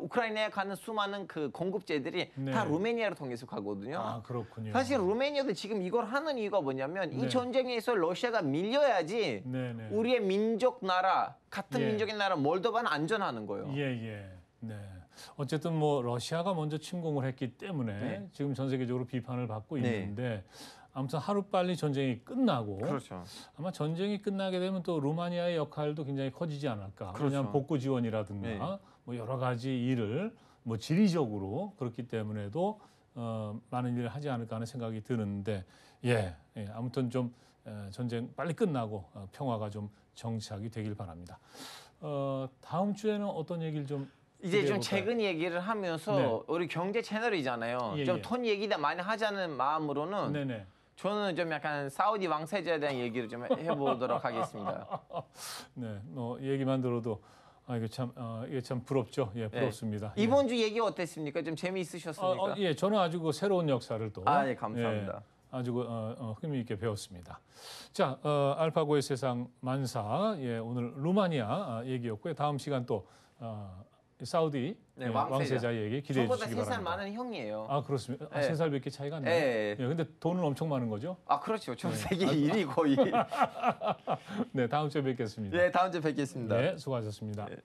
우크라이나에 가는 수많은 그 공급제들이 네. 다 루메니아를 통해서 가거든요. 아, 그렇군요. 사실 루메니아도 지금 이걸 하는 이유가 뭐냐면 네. 이 전쟁에서 러시아가 밀려야지 네네. 우리의 민족 나라, 같은 예. 민족의 나라 몰도바는 안전하는 거예요. 예. 네. 어쨌든 뭐 러시아가 먼저 침공을 했기 때문에 네. 지금 전 세계적으로 비판을 받고 네. 있는데 아무튼 하루빨리 전쟁이 끝나고 그렇죠. 아마 전쟁이 끝나게 되면 또 루마니아의 역할도 굉장히 커지지 않을까. 그렇죠. 왜냐하면 복구 지원이라든가 네. 뭐 여러 가지 일을 뭐 지리적으로 그렇기 때문에도 많은 일을 하지 않을까 하는 생각이 드는데 아무튼 좀 전쟁 빨리 끝나고 평화가 좀 정착이 되길 바랍니다. 다음 주에는 어떤 얘기를 좀 이제 좀 기대해볼까요? 최근 얘기를 하면서 네. 우리 경제 채널이잖아요. 예, 좀 예. 돈 얘기다 많이 하자는 마음으로는 네네. 저는 좀 약간 사우디 왕세자에 대한 얘기를 좀 해보도록 하겠습니다. 네, 얘기만 들어도 이게 참 부럽죠. 예, 부럽습니다. 이번 주 얘기 어땠습니까? 좀 재미있으셨습니까? 예, 저는 아주 그 새로운 역사를 또 예, 감사합니다. 아주 흥미있게 배웠습니다. 자, 알파고의 세상 만사 오늘 루마니아 얘기였고요. 다음 시간 또 사우디 네, 왕세자 얘기 기대해 저보다 주시기 3살 바랍니다. 많은 형이에요. 아, 그렇습니까? 네. 3살밖에 차이가 안 나요? 예. 근데 돈은 엄청 많은 거죠? 아, 그렇죠. 저 세계 1위 거의. 네, 다음 주에 뵙겠습니다. 네, 다음 주에 뵙겠습니다. 네, 수고하셨습니다. 네.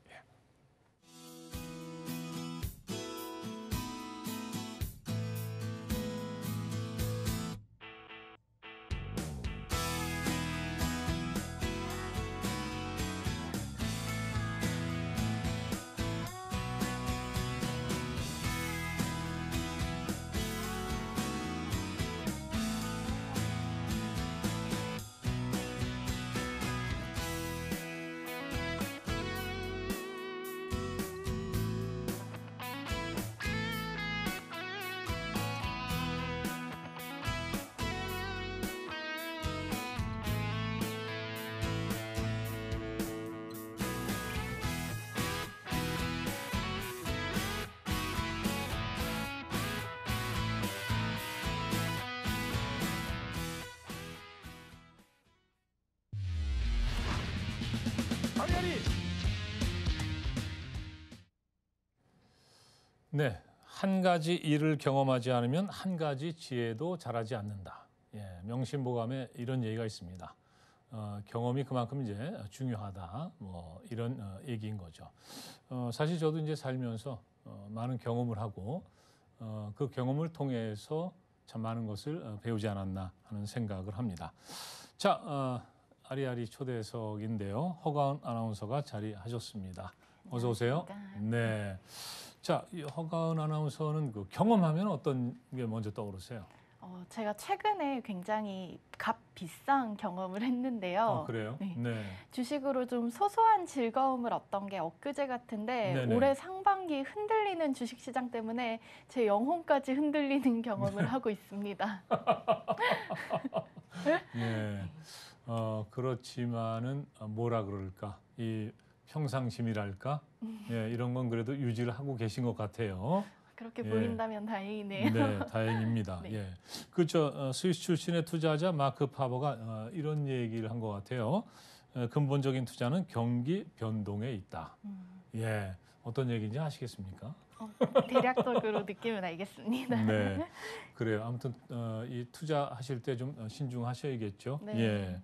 아리아리. 네, 한 가지 일을 경험하지 않으면 한 가지 지혜도 자라지 않는다. 예, 명심보감에 이런 얘기가 있습니다. 경험이 그만큼 이제 중요하다. 뭐 이런 얘기인 거죠. 사실 저도 이제 살면서 많은 경험을 하고 그 경험을 통해서 참 많은 것을 배우지 않았나 하는 생각을 합니다. 자, 아리아리 초대석인데요. 허가은 아나운서가 자리하셨습니다. 어서 오세요. 네. 자, 이 허가은 아나운서는 그 경험하면 어떤 게 먼저 떠오르세요? 제가 최근에 굉장히 비싼 경험을 했는데요. 그래요? 네. 네. 주식으로 좀 소소한 즐거움을 얻던 게 엊그제 같은데 네네. 올해 상반기 흔들리는 주식시장 때문에 제 영혼까지 흔들리는 경험을 하고 있습니다. 네. 그렇지만은 뭐라 그럴까? 이 평상심이랄까? 예, 이런 건 그래도 유지를 하고 계신 것 같아요. 그렇게 예. 보인다면 다행이네요. 네, 다행입니다. 네. 예. 스위스 출신의 투자자 마크 파버가 이런 얘기를 한 것 같아요. 근본적인 투자는 경기 변동에 있다. 예. 어떤 얘기인지 아시겠습니까? 대략적으로 느낌은 알겠습니다. 네. 그래요. 아무튼 이 투자하실 때 좀 신중하셔야겠죠. 네. 예.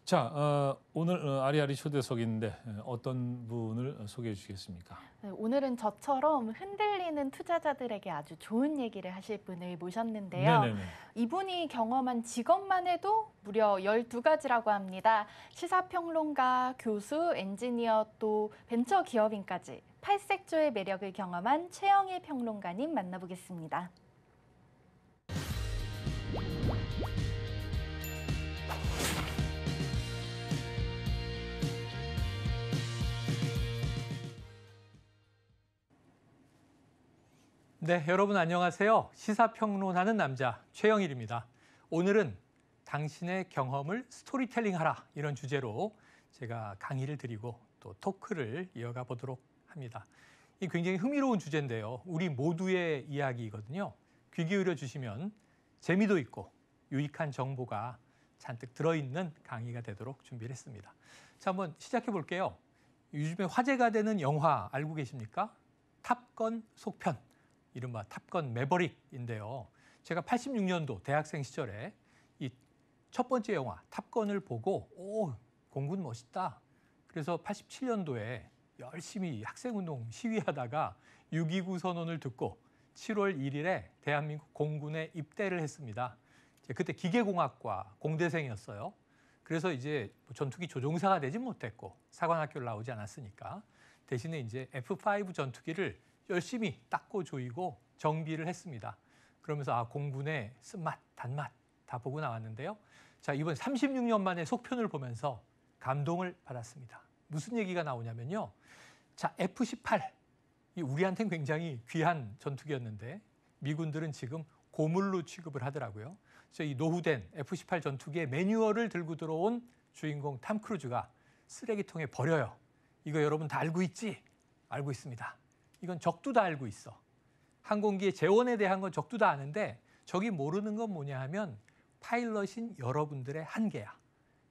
자, 오늘 아리아리 초대석인데 어떤 분을 소개해 주시겠습니까? 네, 오늘은 저처럼 흔들리는 투자자들에게 아주 좋은 얘기를 하실 분을 모셨는데요. 네네네. 이분이 경험한 직업만 해도 무려 12가지라고 합니다. 시사평론가, 교수, 엔지니어, 또 벤처기업인까지 팔색조의 매력을 경험한 최영일 평론가님 만나보겠습니다. 네, 여러분 안녕하세요. 시사평론하는 남자 최영일입니다. 오늘은 당신의 경험을 스토리텔링하라 이런 주제로 제가 강의를 드리고 또 토크를 이어가 보도록 합니다. 이 굉장히 흥미로운 주제인데요. 우리 모두의 이야기이거든요. 귀 기울여 주시면 재미도 있고 유익한 정보가 잔뜩 들어있는 강의가 되도록 준비를 했습니다. 자, 한번 시작해 볼게요. 요즘에 화제가 되는 영화 알고 계십니까? 탑건 속편. 이른바 탑건 매버릭인데요. 제가 86년도 대학생 시절에 이 첫 번째 영화 탑건을 보고 공군 멋있다. 그래서 87년도에 열심히 학생운동 시위하다가 6.29 선언을 듣고 7월 1일에 대한민국 공군에 입대를 했습니다. 그때 기계공학과 공대생이었어요. 그래서 이제 전투기 조종사가 되지 못했고 사관학교를 나오지 않았으니까 대신에 이제 F5 전투기를 열심히 닦고 조이고 정비를 했습니다. 그러면서 공군의 쓴맛, 단맛 다 보고 나왔는데요. 자, 이번 36년 만에 속편을 보면서 감동을 받았습니다. 무슨 얘기가 나오냐면요. 자, F-18 이 우리한테는 굉장히 귀한 전투기였는데 미군들은 지금 고물로 취급을 하더라고요. 그래서 이 노후된 F-18 전투기의 매뉴얼을 들고 들어온 주인공 탐 크루즈가 쓰레기통에 버려요. 이거 여러분 다 알고 있지? 알고 있습니다. 이건 적도 다 알고 있어. 항공기의 재원에 대한 건 적도 다 아는데 저기 모르는 건 뭐냐 하면 파일럿인 여러분들의 한계야.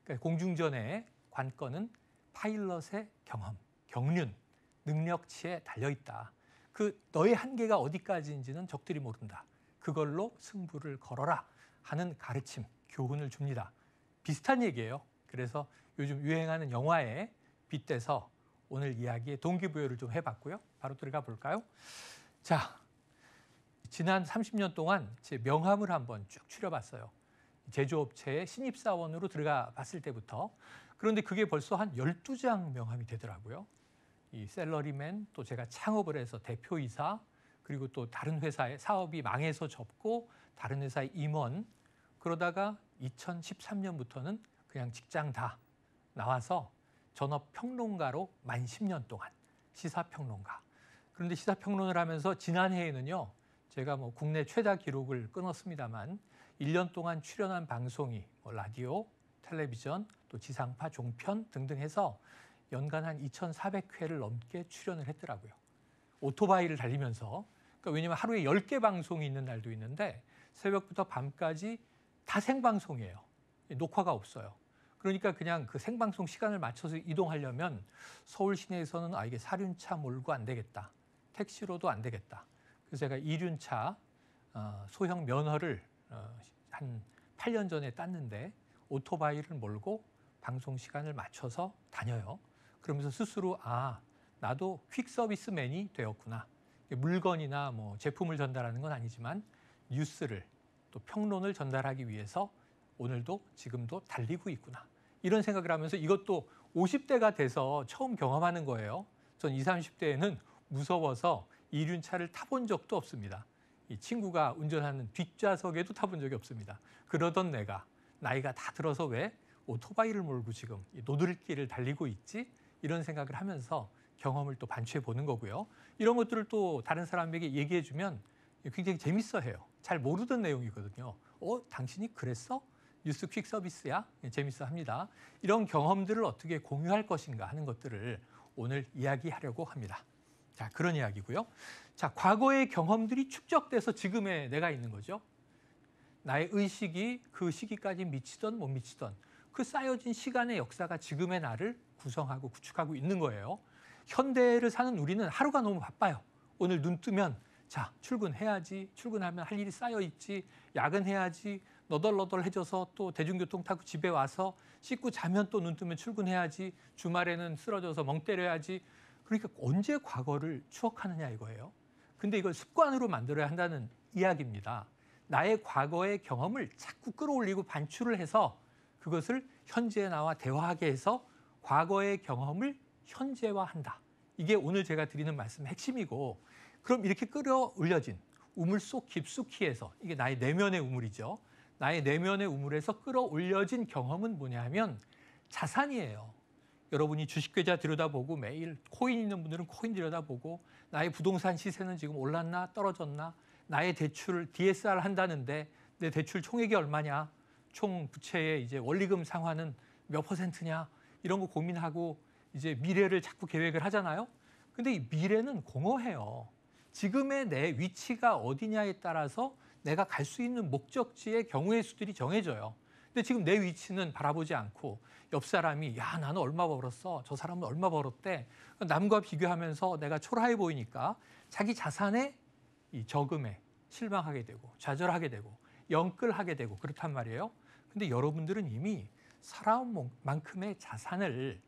그러니까 공중전의 관건은 파일럿의 경험, 경륜, 능력치에 달려있다. 그 너의 한계가 어디까지인지는 적들이 모른다. 그걸로 승부를 걸어라 하는 가르침, 교훈을 줍니다. 비슷한 얘기예요. 그래서 요즘 유행하는 영화에 빗대서 오늘 이야기의 동기부여를 좀 해봤고요. 바로 들어가 볼까요? 자, 지난 30년 동안 제 명함을 한번 쭉 추려봤어요. 제조업체의 신입사원으로 들어가 봤을 때부터. 그런데 그게 벌써 한 12장 명함이 되더라고요. 이 셀러리맨, 또 제가 창업을 해서 대표이사, 그리고 또 다른 회사의 사업이 망해서 접고 다른 회사의 임원, 그러다가 2013년부터는 그냥 직장 다 나와서 전업평론가로 만 10년 동안 시사평론가. 그런데 시사평론을 하면서 지난해에는요. 제가 국내 최다 기록을 끊었습니다만 1년 동안 출연한 방송이 라디오, 텔레비전, 또 지상파, 종편 등등 해서 연간 한 2,400회를 넘게 출연을 했더라고요. 오토바이를 달리면서. 그러니까 왜냐하면 하루에 10개 방송이 있는 날도 있는데 새벽부터 밤까지 다 생방송이에요. 녹화가 없어요. 그러니까 그냥 그 생방송 시간을 맞춰서 이동하려면 서울 시내에서는 이게 4륜차 몰고 안 되겠다. 택시로도 안 되겠다. 그래서 제가 2륜차 소형 면허를 한 8년 전에 땄는데 오토바이를 몰고 방송 시간을 맞춰서 다녀요. 그러면서 스스로 나도 퀵 서비스맨이 되었구나. 물건이나 뭐 제품을 전달하는 건 아니지만 뉴스를 또 평론을 전달하기 위해서 오늘도 지금도 달리고 있구나. 이런 생각을 하면서 이것도 50대가 돼서 처음 경험하는 거예요. 전 20, 30대에는 무서워서 이륜차를 타본 적도 없습니다. 이 친구가 운전하는 뒷좌석에도 타본 적이 없습니다. 그러던 내가 나이가 다 들어서 왜 오토바이를 몰고 지금 노들길을 달리고 있지? 이런 생각을 하면서 경험을 또 반추해 보는 거고요. 이런 것들을 또 다른 사람에게 얘기해 주면 굉장히 재밌어 해요. 잘 모르던 내용이거든요. 당신이 그랬어? 뉴스 퀵 서비스야? 재밌어 합니다. 이런 경험들을 어떻게 공유할 것인가 하는 것들을 오늘 이야기하려고 합니다. 자, 그런 이야기고요. 자, 과거의 경험들이 축적돼서 지금의 내가 있는 거죠. 나의 의식이 그 시기까지 미치던 못 미치던 그 쌓여진 시간의 역사가 지금의 나를 구성하고 구축하고 있는 거예요. 현대를 사는 우리는 하루가 너무 바빠요. 오늘 눈 뜨면 자, 출근해야지. 출근하면 할 일이 쌓여 있지. 야근해야지. 너덜너덜해져서 또 대중교통 타고 집에 와서 씻고 자면 또 눈 뜨면 출근해야지. 주말에는 쓰러져서 멍 때려야지. 그러니까 언제 과거를 추억하느냐 이거예요. 근데 이걸 습관으로 만들어야 한다는 이야기입니다. 나의 과거의 경험을 자꾸 끌어올리고 반추를 해서 그것을 현재에 나와 대화하게 해서 과거의 경험을 현재화한다. 이게 오늘 제가 드리는 말씀의 핵심이고, 그럼 이렇게 끌어올려진 우물 속 깊숙이에서, 이게 나의 내면의 우물이죠. 나의 내면의 우물에서 끌어올려진 경험은 뭐냐 하면 자산이에요. 여러분이 주식계좌 들여다보고 매일 코인 있는 분들은 코인 들여다보고 나의 부동산 시세는 지금 올랐나 떨어졌나, 나의 대출 DSR 한다는데 내 대출 총액이 얼마냐, 총 부채의 이제 원리금 상환은 몇 %냐, 이런 거 고민하고 이제 미래를 자꾸 계획을 하잖아요. 근데 이 미래는 공허해요. 지금의 내 위치가 어디냐에 따라서 내가 갈 수 있는 목적지의 경우의 수들이 정해져요. 근데 지금 내 위치는 바라보지 않고 옆 사람이 야, 나는 얼마 벌었어. 저 사람은 얼마 벌었대. 남과 비교하면서 내가 초라해 보이니까 자기 자산의 이 저금에 실망하게 되고 좌절하게 되고 영끌하게 되고 그렇단 말이에요. 근데 여러분들은 이미 살아온 만큼의 자산을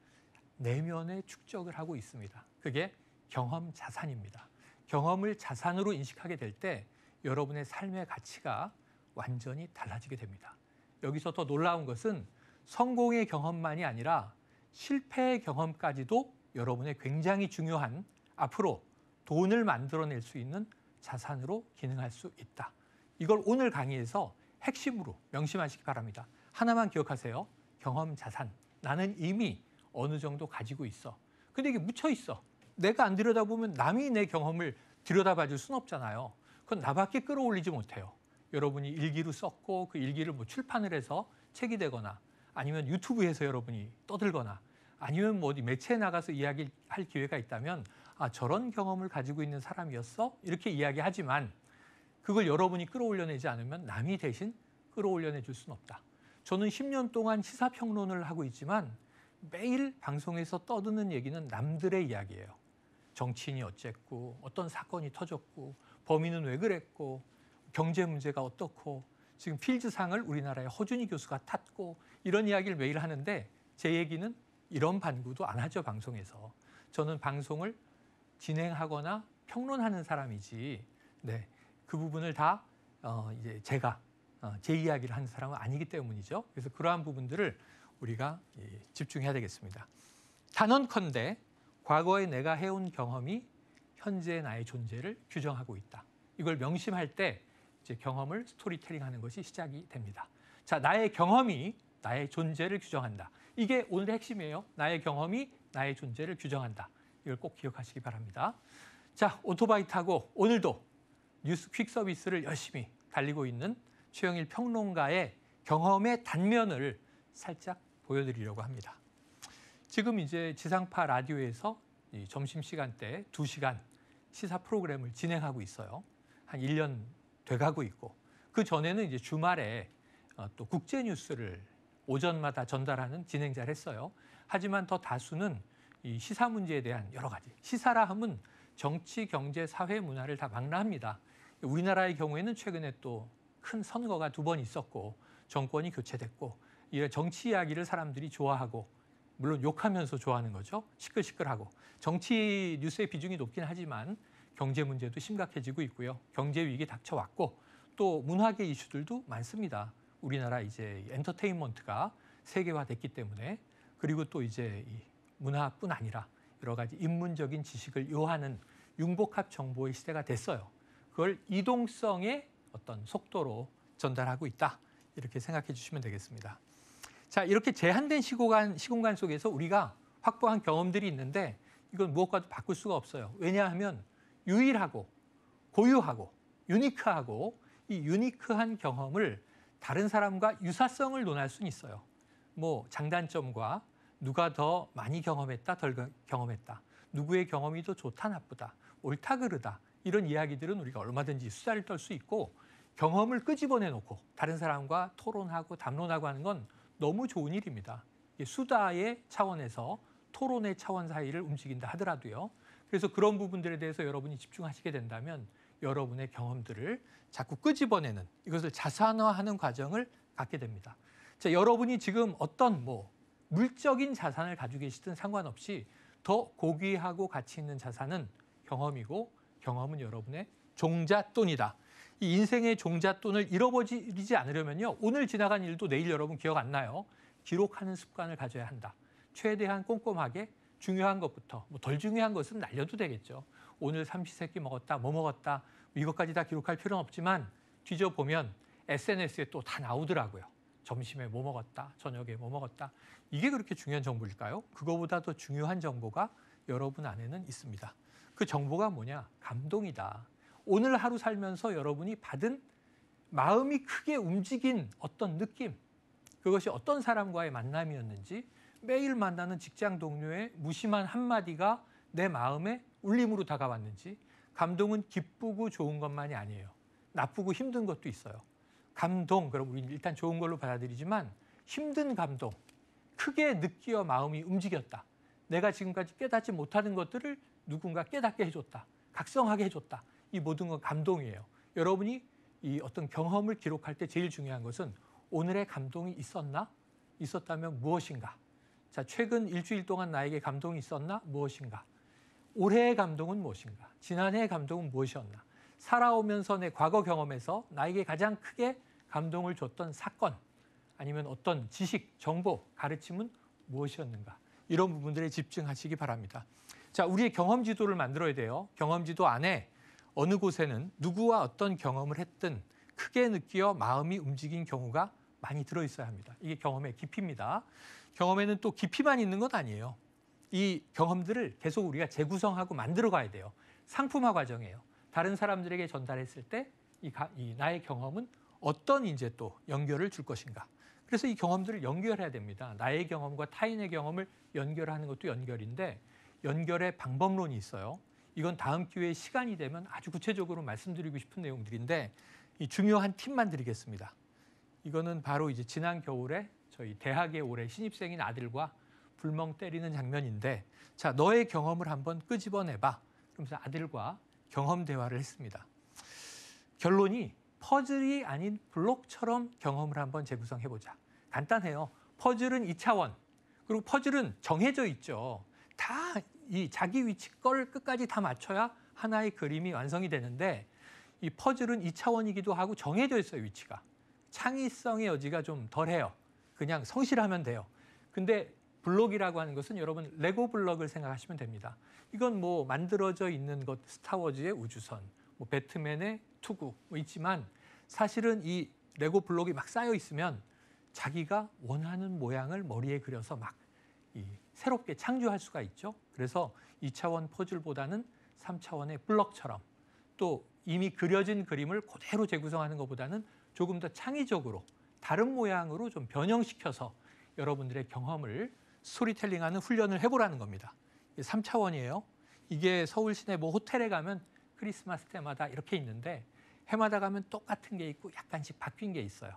내면에 축적을 하고 있습니다. 그게 경험 자산입니다. 경험을 자산으로 인식하게 될 때 여러분의 삶의 가치가 완전히 달라지게 됩니다. 여기서 더 놀라운 것은 성공의 경험만이 아니라 실패의 경험까지도 여러분의 굉장히 중요한 앞으로 돈을 만들어낼 수 있는 자산으로 기능할 수 있다. 이걸 오늘 강의에서 핵심으로 명심하시기 바랍니다. 하나만 기억하세요. 경험 자산. 나는 이미 어느 정도 가지고 있어. 근데 이게 묻혀 있어. 내가 안 들여다보면 남이 내 경험을 들여다봐 줄 수는 없잖아요. 그건 나밖에 끌어올리지 못해요. 여러분이 일기로 썼고 그 일기를 뭐 출판을 해서 책이 되거나 아니면 유튜브에서 여러분이 떠들거나 아니면 뭐 어디 매체에 나가서 이야기할 기회가 있다면 저런 경험을 가지고 있는 사람이었어? 이렇게 이야기하지만 그걸 여러분이 끌어올려내지 않으면 남이 대신 끌어올려내 줄 수는 없다. 저는 10년 동안 시사평론을 하고 있지만 매일 방송에서 떠드는 얘기는 남들의 이야기예요. 정치인이 어쨌고 어떤 사건이 터졌고 범인은 왜 그랬고 경제 문제가 어떻고 지금 필즈상을 우리나라의 허준희 교수가 탔고 이런 이야기를 매일 하는데 제 얘기는 이런 반구도 안 하죠, 방송에서. 저는 방송을 진행하거나 평론하는 사람이지 그 부분을 다 이제 제가 제 이야기를 하는 사람은 아니기 때문이죠. 그래서 그러한 부분들을 우리가 집중해야 되겠습니다. 단언컨대 과거에 내가 해온 경험이 현재의 나의 존재를 규정하고 있다. 이걸 명심할 때 이제 경험을 스토리텔링하는 것이 시작이 됩니다. 자, 나의 경험이 나의 존재를 규정한다. 이게 오늘의 핵심이에요. 나의 경험이 나의 존재를 규정한다. 이걸 꼭 기억하시기 바랍니다. 자, 오토바이 타고 오늘도 뉴스 퀵 서비스를 열심히 달리고 있는 최영일 평론가의 경험의 단면을 살짝 보여드리려고 합니다. 지금 이제 지상파 라디오에서 이 점심시간 때 2시간 시사 프로그램을 진행하고 있어요. 한 1년 돼가고 있고 그 전에는 이제 주말에 또 국제 뉴스를 오전마다 전달하는 진행자를 했어요. 하지만 더 다수는 이 시사 문제에 대한 여러 가지. 시사라 하면 정치, 경제, 사회, 문화를 다 망라합니다. 우리나라의 경우에는 최근에 또 큰 선거가 2번 있었고 정권이 교체됐고 이런 정치 이야기를 사람들이 좋아하고 물론 욕하면서 좋아하는 거죠. 시끌시끌하고. 정치 뉴스의 비중이 높긴 하지만 경제 문제도 심각해지고 있고요. 경제 위기 닥쳐왔고 또 문화계 이슈들도 많습니다. 우리나라 이제 엔터테인먼트가 세계화됐기 때문에 그리고 또 이제 이 문화뿐 아니라 여러 가지 인문적인 지식을 요하는 융복합 정보의 시대가 됐어요. 그걸 이동성의 어떤 속도로 전달하고 있다. 이렇게 생각해 주시면 되겠습니다. 자, 이렇게 제한된 시공간 속에서 우리가 확보한 경험들이 있는데 이건 무엇과도 바꿀 수가 없어요. 왜냐하면 유일하고 고유하고 유니크하고 이 유니크한 경험을 다른 사람과 유사성을 논할 수는 있어요. 뭐 장단점과 누가 더 많이 경험했다, 덜 경험했다. 누구의 경험이 더 좋다, 나쁘다, 옳다, 그르다. 이런 이야기들은 우리가 얼마든지 수다를 떨 수 있고 경험을 끄집어내놓고 다른 사람과 토론하고 담론하고 하는 건 너무 좋은 일입니다. 수다의 차원에서 토론의 차원 사이를 움직인다 하더라도요. 그래서 그런 부분들에 대해서 여러분이 집중하시게 된다면 여러분의 경험들을 자꾸 끄집어내는 이것을 자산화하는 과정을 갖게 됩니다. 자, 여러분이 지금 어떤 물적인 자산을 가지고 계시든 상관없이 더 고귀하고 가치 있는 자산은 경험이고 경험은 여러분의 종잣돈이다. 이 인생의 종잣돈을 잃어버리지 않으려면요. 오늘 지나간 일도 내일 여러분 기억 안 나요. 기록하는 습관을 가져야 한다. 최대한 꼼꼼하게 중요한 것부터 덜 중요한 것은 날려도 되겠죠. 오늘 삼시세끼 먹었다, 뭐 먹었다 이것까지 다 기록할 필요는 없지만 뒤져보면 SNS에 또 다 나오더라고요. 점심에 뭐 먹었다, 저녁에 뭐 먹었다. 이게 그렇게 중요한 정보일까요? 그거보다 더 중요한 정보가 여러분 안에는 있습니다. 그 정보가 뭐냐? 감동이다. 오늘 하루 살면서 여러분이 받은 마음이 크게 움직인 어떤 느낌, 그것이 어떤 사람과의 만남이었는지 매일 만나는 직장 동료의 무심한 한마디가 내 마음에 울림으로 다가왔는지 감동은 기쁘고 좋은 것만이 아니에요. 나쁘고 힘든 것도 있어요. 감동, 그럼 우리는 일단 좋은 걸로 받아들이지만 힘든 감동, 크게 느끼어 마음이 움직였다. 내가 지금까지 깨닫지 못하는 것들을 누군가 깨닫게 해줬다. 각성하게 해줬다. 이 모든 건 감동이에요. 여러분이 이 어떤 경험을 기록할 때 제일 중요한 것은 오늘의 감동이 있었나? 있었다면 무엇인가? 자, 최근 일주일 동안 나에게 감동이 있었나? 무엇인가? 올해의 감동은 무엇인가? 지난해의 감동은 무엇이었나? 살아오면서 내 과거 경험에서 나에게 가장 크게 감동을 줬던 사건 아니면 어떤 지식, 정보, 가르침은 무엇이었는가? 이런 부분들에 집중하시기 바랍니다. 자, 우리의 경험 지도를 만들어야 돼요. 경험 지도 안에 어느 곳에는 누구와 어떤 경험을 했든 크게 느끼어 마음이 움직인 경우가 많이 들어있어야 합니다. 이게 경험의 깊이입니다. 경험에는 또 깊이만 있는 것 아니에요. 이 경험들을 계속 우리가 재구성하고 만들어 가야 돼요. 상품화 과정이에요. 다른 사람들에게 전달했을 때 이 나의 경험은 어떤 이제 또 연결을 줄 것인가. 그래서 이 경험들을 연결해야 됩니다. 나의 경험과 타인의 경험을 연결하는 것도 연결인데 연결의 방법론이 있어요. 이건 다음 기회에 시간이 되면 아주 구체적으로 말씀드리고 싶은 내용들인데 이 중요한 팁만 드리겠습니다. 이거는 바로 이제 지난 겨울에 저희 대학에 올해 신입생인 아들과 불멍 때리는 장면인데 자, 너의 경험을 한번 끄집어내봐. 그러면서 아들과 경험 대화를 했습니다. 결론이 퍼즐이 아닌 블록처럼 경험을 한번 재구성해보자. 간단해요. 퍼즐은 2차원. 그리고 퍼즐은 정해져 있죠. 다 이 자기 위치 걸 끝까지 다 맞춰야 하나의 그림이 완성이 되는데 이 퍼즐은 2차원이기도 하고 정해져 있어요, 위치가. 창의성의 여지가 좀 덜해요. 그냥 성실하면 돼요. 근데 블록이라고 하는 것은 여러분 레고 블록을 생각하시면 됩니다. 이건 뭐 만들어져 있는 것, 스타워즈의 우주선, 뭐 배트맨의 투구 뭐 있지만 사실은 이 레고 블록이 막 쌓여 있으면 자기가 원하는 모양을 머리에 그려서 막 새롭게 창조할 수가 있죠. 그래서 2차원 퍼즐보다는 3차원의 블록처럼 또 이미 그려진 그림을 그대로 재구성하는 것보다는 조금 더 창의적으로 다른 모양으로 좀 변형시켜서 여러분들의 경험을 스토리텔링하는 훈련을 해보라는 겁니다. 3차원이에요. 이게 서울 시내 뭐 호텔에 가면 크리스마스 때마다 이렇게 있는데 해마다 가면 똑같은 게 있고 약간씩 바뀐 게 있어요.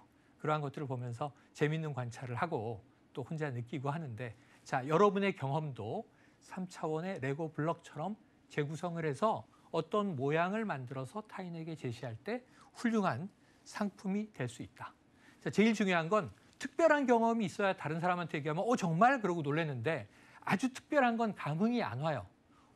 그러한 것들을 보면서 재미있는 관찰을 하고 또 혼자 느끼고 하는데 자, 여러분의 경험도 3차원의 레고 블럭처럼 재구성을 해서 어떤 모양을 만들어서 타인에게 제시할 때 훌륭한 상품이 될 수 있다. 자, 제일 중요한 건 특별한 경험이 있어야 다른 사람한테 얘기하면 정말 그러고 놀랐는데 아주 특별한 건 감흥이 안 와요.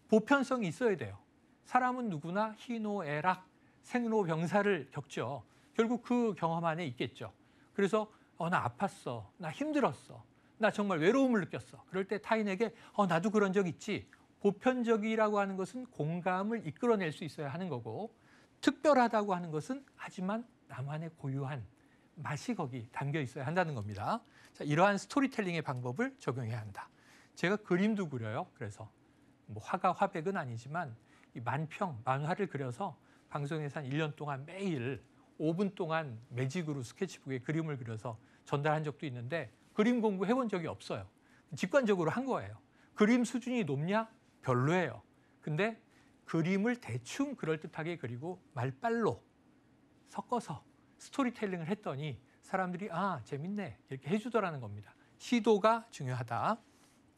보편성이 있어야 돼요. 사람은 누구나 희노애락, 생로병사를 겪죠. 결국 그 경험 안에 있겠죠. 그래서 나 아팠어, 나 힘들었어, 나 정말 외로움을 느꼈어. 그럴 때 타인에게 나도 그런 적 있지. 보편적이라고 하는 것은 공감을 이끌어낼 수 있어야 하는 거고 특별하다고 하는 것은 하지만 나만의 고유한 맛이 거기 담겨 있어야 한다는 겁니다. 자, 이러한 스토리텔링의 방법을 적용해야 한다. 제가 그림도 그려요. 그래서 뭐 화가 화백은 아니지만 이 만평, 만화를 그려서 방송에서 한 1년 동안 매일 5분 동안 매직으로 스케치북에 그림을 그려서 전달한 적도 있는데 그림 공부해본 적이 없어요. 직관적으로 한 거예요. 그림 수준이 높냐? 별로예요. 근데 그림을 대충 그럴듯하게 그리고 말빨로 섞어서 스토리텔링을 했더니 사람들이 재밌네 이렇게 해주더라는 겁니다. 시도가 중요하다.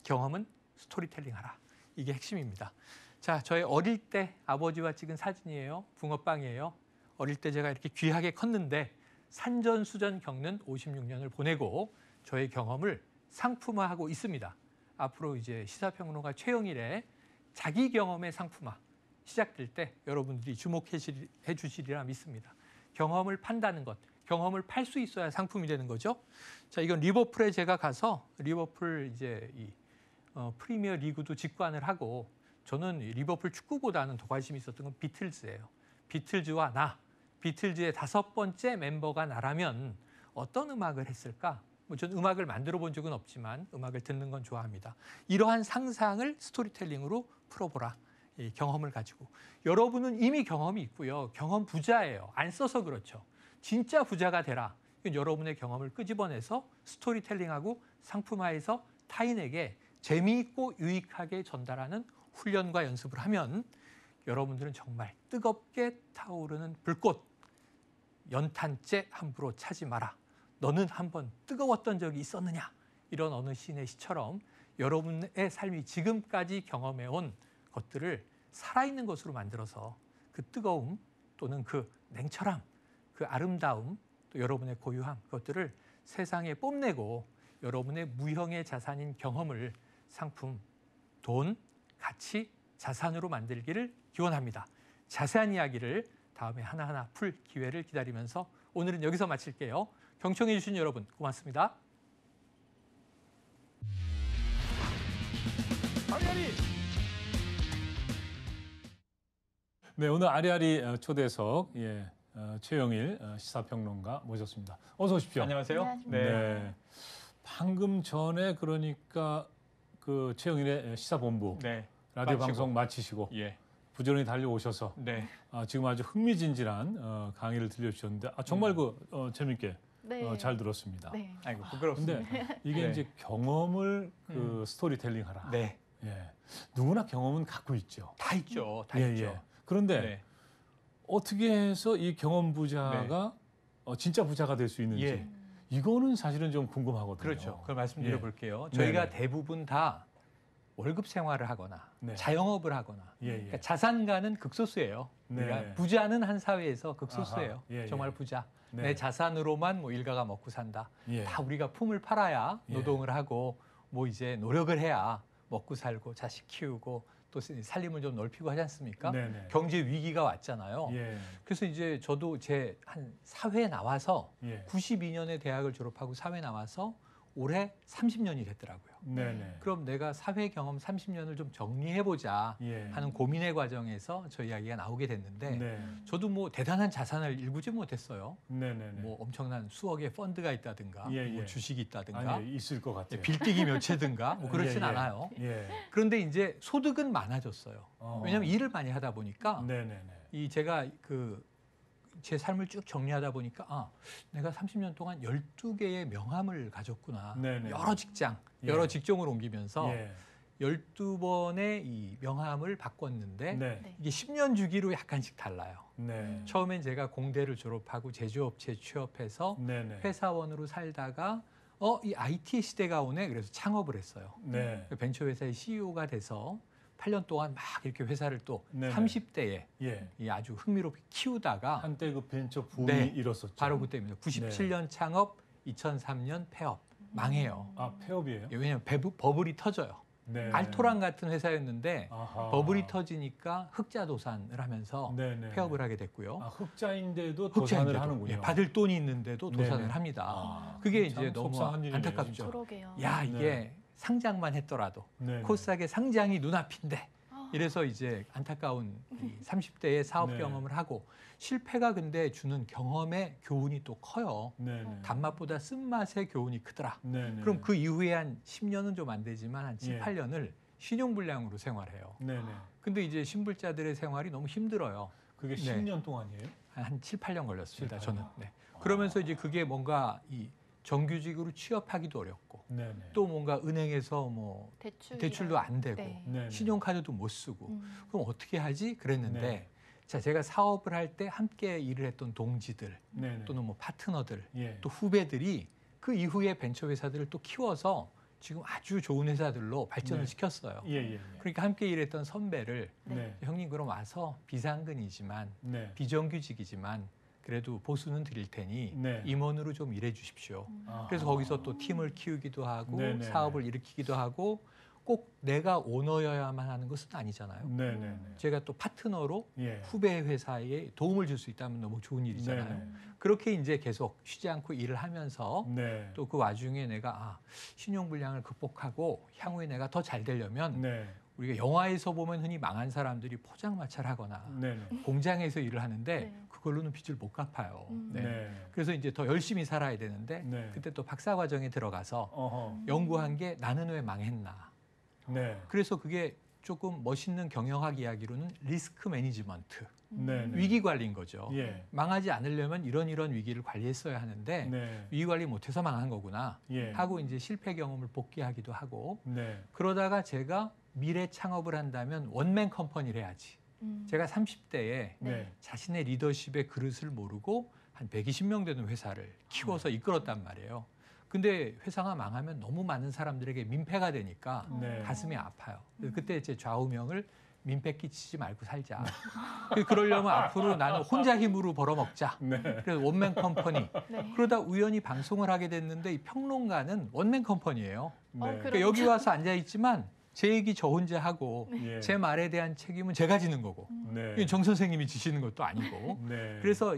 경험은 스토리텔링하라. 이게 핵심입니다. 자, 저의 어릴 때 아버지와 찍은 사진이에요. 붕어빵이에요. 어릴 때 제가 이렇게 귀하게 컸는데 산전수전 겪는 56년을 보내고 저의 경험을 상품화하고 있습니다. 앞으로 이제 시사평론가 최영일의 자기 경험의 상품화 시작될 때 여러분들이 주목해 주시리라 믿습니다. 경험을 판다는 것, 경험을 팔 수 있어야 상품이 되는 거죠. 자, 이건 리버풀에 제가 가서 리버풀 이제 프리미어 리그도 직관을 하고 저는 리버풀 축구보다는 더 관심이 있었던 건 비틀즈예요. 비틀즈와 나, 비틀즈의 5번째 멤버가 나라면 어떤 음악을 했을까? 전 음악을 만들어 본 적은 없지만 음악을 듣는 건 좋아합니다. 이러한 상상을 스토리텔링으로 풀어보라. 이 경험을 가지고. 여러분은 이미 경험이 있고요. 경험 부자예요. 안 써서 그렇죠. 진짜 부자가 되라. 이건 여러분의 경험을 끄집어내서 스토리텔링하고 상품화해서 타인에게 재미있고 유익하게 전달하는 훈련과 연습을 하면 여러분들은 정말 뜨겁게 타오르는 불꽃, 연탄재 함부로 차지 마라. 너는 한번 뜨거웠던 적이 있었느냐? 이런 어느 시인의 시처럼 여러분의 삶이 지금까지 경험해온 것들을 살아있는 것으로 만들어서 그 뜨거움 또는 그 냉철함, 그 아름다움, 또 여러분의 고유함, 그것들을 세상에 뽐내고 여러분의 무형의 자산인 경험을 상품, 돈, 가치, 자산으로 만들기를 기원합니다. 자세한 이야기를 다음에 하나하나 풀 기회를 기다리면서 오늘은 여기서 마칠게요. 경청해 주신 여러분 고맙습니다. 네, 오늘 아리아리 초대석 최영일 시사평론가 모셨습니다. 어서 오십시오. 안녕하세요. 안녕하십니까. 방금 전에 그러니까 그 최영일의 시사본부 라디오 방송 마치시고 부지런히 달려오셔서 지금 아주 흥미진진한 강의를 들려주셨는데 정말 재밌게 잘 들었습니다. 네. 아이고 부끄럽습니다. 근데 이게 이제 경험을 스토리텔링하라. 누구나 경험은 갖고 있죠. 다 있죠. 다 있죠. 그런데 어떻게 해서 이 경험 부자가 진짜 부자가 될 수 있는지 이거는 사실은 좀 궁금하거든요. 그렇죠. 그걸 말씀드려 볼게요. 저희가 대부분 다 월급 생활을 하거나 자영업을 하거나 그러니까 자산가는 극소수예요. 그러니까 부자는 한 사회에서 극소수예요. 정말 부자. 내 자산으로만 뭐 일가가 먹고 산다. 다 우리가 품을 팔아야 노동을 하고 뭐 이제 노력을 해야 먹고 살고 자식 키우고 또 살림을 좀 넓히고 하지 않습니까? 경제 위기가 왔잖아요. 그래서 이제 저도 제 한 사회에 나와서 92년에 대학을 졸업하고 사회에 나와서 올해 30년이 됐더라고요. 그럼 내가 사회 경험 30년을 좀 정리해보자 하는 고민의 과정에서 저 이야기가 나오게 됐는데 저도 뭐 대단한 자산을 일구지 못했어요. 뭐 엄청난 수억의 펀드가 있다든가 뭐 주식이 있다든가 있을 것 같아요. 빌딩이 몇 채든가 뭐 그렇진 않아요. 그런데 이제 소득은 많아졌어요. 왜냐하면 일을 많이 하다 보니까 이 제가 제 삶을 쭉 정리하다 보니까 내가 30년 동안 12개의 명함을 가졌구나. 여러 직장, 여러 직종을 옮기면서 12번의 이 명함을 바꿨는데 네. 네. 이게 10년 주기로 약간씩 달라요. 네. 처음엔 제가 공대를 졸업하고 제조업체에 취업해서 네네. 회사원으로 살다가 이 IT 시대가 오네. 그래서 창업을 했어요. 네. 벤처회사의 CEO가 돼서 8년 동안 막 이렇게 회사를 또 네네. 30대에 예. 이 아주 흥미롭게 키우다가 한때 그 벤처 붐이 네. 일었었죠. 바로 그때입니다. 97년 창업, 2003년 폐업. 망해요. 아, 폐업이에요? 왜냐하면 버블이 터져요. 네. 알토란 같은 회사였는데 아하. 버블이 터지니까 흑자 도산을 하면서 네네. 폐업을 하게 됐고요. 아, 흑자인데도 도산을 하는군요. 예, 받을 돈이 있는데도 네네. 도산을 합니다. 아, 그게 참 이제 너무 속상한 일이네요, 안타깝죠. 그러게요. 야, 이게 네. 상장만 했더라도 네네. 코스닥의 상장이 눈앞인데 아. 이래서 이제 안타까운 이 30대의 사업 네. 경험을 하고 실패가 근데 주는 경험의 교훈이 또 커요. 네네. 단맛보다 쓴맛의 교훈이 크더라. 네네. 그럼 그 이후에 한 10년은 좀 안 되지만 한 7, 예. 8년을 신용불량으로 생활해요. 네네. 근데 이제 신불자들의 생활이 너무 힘들어요. 그게 네. 10년 동안이에요? 한 7, 8년 걸렸습니다. 7, 저는. 네. 그러면서 이제 그게 뭔가 이 정규직으로 취업하기도 어렵고 네네. 또 뭔가 은행에서 뭐 대출도 안 되고 네. 네네. 신용카드도 못 쓰고 그럼 어떻게 하지? 그랬는데 네. 자, 제가 사업을 할 때 함께 일을 했던 동지들 네네. 또는 뭐 파트너들 예. 또 후배들이 그 이후에 벤처 회사들을 또 키워서 지금 아주 좋은 회사들로 발전을 네. 시켰어요. 예, 예. 그러니까 함께 일했던 선배를 네. 형님 그럼 와서 비상근이지만 네. 비정규직이지만 그래도 보수는 드릴 테니 네. 임원으로 좀 일해 주십시오. 아하. 그래서 거기서 또 팀을 키우기도 하고 네네네. 사업을 일으키기도 하고 꼭 내가 오너여야만 하는 것은 아니잖아요. 네네네. 제가 또 파트너로 예. 후배 회사에 도움을 줄 수 있다면 너무 좋은 일이잖아요. 네네. 그렇게 이제 계속 쉬지 않고 일을 하면서 네. 또 그 와중에 내가 신용불량을 극복하고 향후에 내가 더 잘 되려면 네. 우리가 영화에서 보면 흔히 망한 사람들이 포장마차를 하거나 네네. 공장에서 일을 하는데 네. 그걸로는 빚을 못 갚아요. 네. 네. 그래서 이제 더 열심히 살아야 되는데 네. 그때 또 박사 과정에 들어가서 어허. 연구한 게 나는 왜 망했나. 네. 그래서 그게 조금 멋있는 경영학 이야기로는 리스크 매니지먼트, 네. 위기 관리인 거죠. 예. 망하지 않으려면 이런 위기를 관리했어야 하는데 네. 위기 관리 못해서 망한 거구나 예. 하고 이제 실패 경험을 복귀하기도 하고 네. 그러다가 제가 미래 창업을 한다면 원맨 컴퍼니를 해야지. 제가 30대에 네. 자신의 리더십의 그릇을 모르고 한 120명 되는 회사를 키워서 이끌었단 말이에요. 근데 회사가 망하면 너무 많은 사람들에게 민폐가 되니까 네. 가슴이 아파요. 그때 제 좌우명을 민폐 끼치지 말고 살자. 그러려면 앞으로 나는 혼자 힘으로 벌어먹자. 네. 그래서 원맨 컴퍼니. 네. 그러다 우연히 방송을 하게 됐는데 이 평론가는 원맨 컴퍼니예요. 네. 그러니까 여기 와서 앉아 있지만 제 얘기 저 혼자 하고 예. 제 말에 대한 책임은 제가 지는 거고 네. 이게 정 선생님이 지시는 것도 아니고 네. 그래서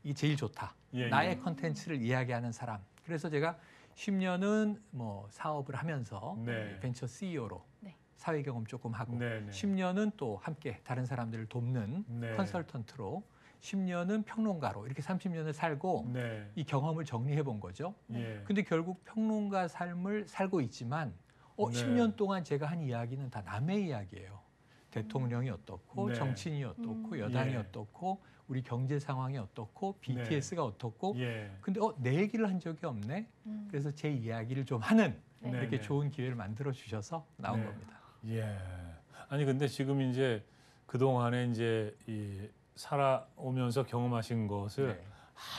이게 제일 좋다. 예, 나의 예. 컨텐츠를 이야기하는 사람. 그래서 제가 10년은 뭐 사업을 하면서 네. 벤처 CEO로 네. 사회 경험 조금 하고 네, 네. 10년은 또 함께 다른 사람들을 돕는 네. 컨설턴트로 10년은 평론가로 이렇게 30년을 살고 네. 이 경험을 정리해 본 거죠. 예. 근데 결국 평론가 삶을 살고 있지만 네. 10년 동안 제가 한 이야기는 다 남의 이야기예요. 대통령이 어떻고 네. 정치인이 어떻고 여당이 예. 어떻고 우리 경제 상황이 어떻고 BTS가 어떻고 예. 근데 내 얘기를 한 적이 없네. 그래서 제 이야기를 좀 하는 네. 이렇게 네. 좋은 기회를 만들어 주셔서 나온 네. 겁니다. 예. 아니 근데 지금 이제 그 동안에 이제 이 살아오면서 경험하신 것을 네.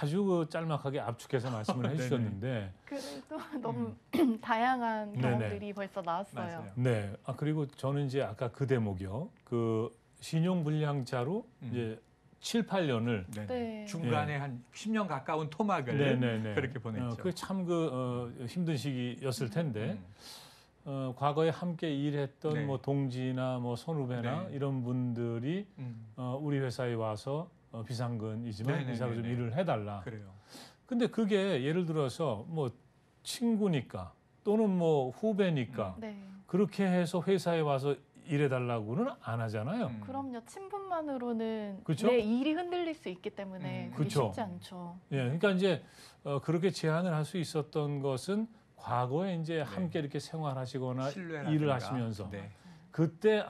아주 그 짤막하게 압축해서 말씀을 네네. 해주셨는데, 그래도 너무 다양한 네네. 경험들이 벌써 나왔어요. 맞아요. 네. 그리고 저는 이제 아까 그 대목이요. 그 신용불량자로 이제 7, 8년을 네. 네. 중간에 한 10년 가까운 토막을 네네네. 그렇게 보냈죠. 그게 참 힘든 시기였을 텐데, 과거에 함께 일했던 네. 뭐 동지나 뭐 선후배나 네. 이런 분들이 우리 회사에 와서 비상근이지만 네네네네. 회사로 좀 일을 해달라. 그래요. 근데 그게 예를 들어서 뭐 친구니까 또는 뭐 후배니까 네. 그렇게 해서 회사에 와서 일해달라고는 안 하잖아요. 그럼요. 친분만으로는 그쵸? 내 일이 흔들릴 수 있기 때문에 그게 그쵸. 쉽지 않죠. 예, 그러니까 이제 그렇게 제안을 할 수 있었던 것은 과거에 이제 함께 이렇게 생활하시거나 신뢰라든가. 일을 하시면서 네. 그때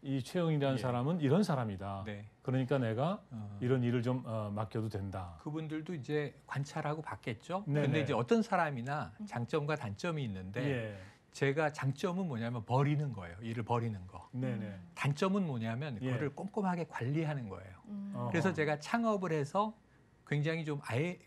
이 최영이라는 예. 사람은 이런 사람이다. 네. 그러니까 내가 어. 이런 일을 좀 맡겨도 된다. 그분들도 이제 관찰하고 봤겠죠. 네네. 근데 이제 어떤 사람이나 장점과 단점이 있는데 예. 제가 장점은 뭐냐면 버리는 거예요. 일을 버리는 거. 네네. 단점은 뭐냐면 예. 그거를 꼼꼼하게 관리하는 거예요. 어허. 그래서 제가 창업을 해서 굉장히 좀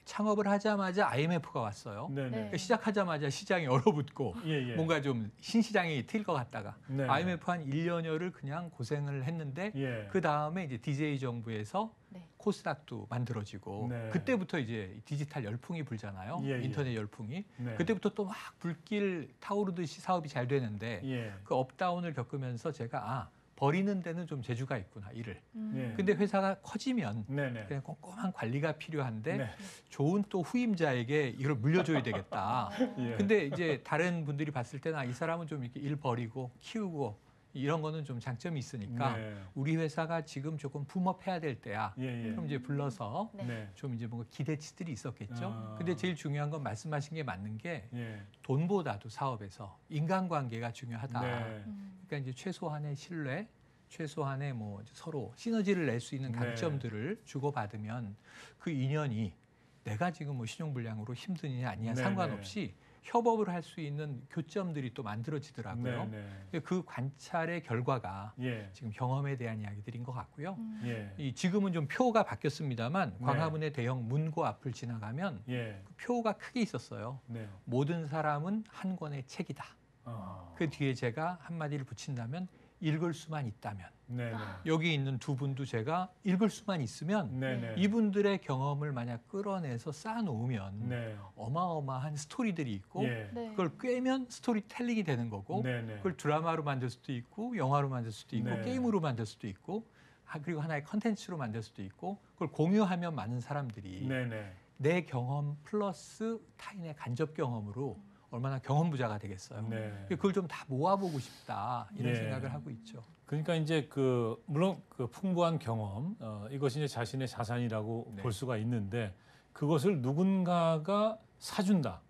창업을 하자마자 IMF가 왔어요. 네네. 그러니까 시작하자마자 시장이 얼어붙고 예, 예. 뭔가 좀 신시장이 트일 것 같다가 네. IMF 한 1년여를 그냥 고생을 했는데 예. 그 다음에 이제 DJ 정부에서 네. 코스닥도 만들어지고 네. 그때부터 이제 디지털 열풍이 불잖아요. 예, 예. 인터넷 열풍이. 네. 그때부터 또 막 불길 타오르듯이 사업이 잘 되는데 예. 그 업다운을 겪으면서 제가 버리는 데는 좀 재주가 있구나 일을. 예. 근데 회사가 커지면 네네. 그냥 꼼꼼한 관리가 필요한데 네. 좋은 또 후임자에게 이걸 물려줘야 되겠다. 예. 근데 이제 다른 분들이 봤을 때는 이 사람은 좀 이렇게 일 버리고 키우고 이런 거는 좀 장점이 있으니까 네. 우리 회사가 지금 조금 붐업해야 될 때야. 예, 예. 그럼 이제 불러서 네. 네. 좀 이제 뭔가 기대치들이 있었겠죠. 아. 근데 제일 중요한 건 말씀하신 게 맞는 게 예. 돈보다도 사업에서 인간관계가 중요하다. 네. 그러니까 이제 최소한의 신뢰, 최소한의 뭐 서로 시너지를 낼 수 있는 네. 강점들을 주고받으면 그 인연이 내가 지금 뭐 신용불량으로 힘드냐 아니냐 네, 상관없이 협업을 할 수 있는 교점들이 또 만들어지더라고요. 네. 근데 그 관찰의 결과가 예. 지금 경험에 대한 이야기들인 것 같고요. 예. 이 지금은 좀 표가 바뀌었습니다만 네. 광화문의 대형 문고 앞을 지나가면 예. 그 표가 크게 있었어요. 네. 모든 사람은 한 권의 책이다. 그 뒤에 제가 한마디를 붙인다면 읽을 수만 있다면 네네. 여기 있는 두 분도 제가 읽을 수만 있으면 네네. 이분들의 경험을 만약 끌어내서 쌓아놓으면 네. 어마어마한 스토리들이 있고 예. 네. 그걸 꿰면 스토리텔링이 되는 거고 네네. 그걸 드라마로 만들 수도 있고 영화로 만들 수도 있고 네. 게임으로 만들 수도 있고 그리고 하나의 컨텐츠로 만들 수도 있고 그걸 공유하면 많은 사람들이 네네. 내 경험 플러스 타인의 간접 경험으로 얼마나 경험 부자가 되겠어요. 네. 그걸 좀 다 모아보고 싶다 이런 예. 생각을 하고 있죠. 그러니까 이제 물론 그 풍부한 경험 이것이 이제 자신의 자산이라고 네. 볼 수가 있는데 그것을 누군가가 사준다.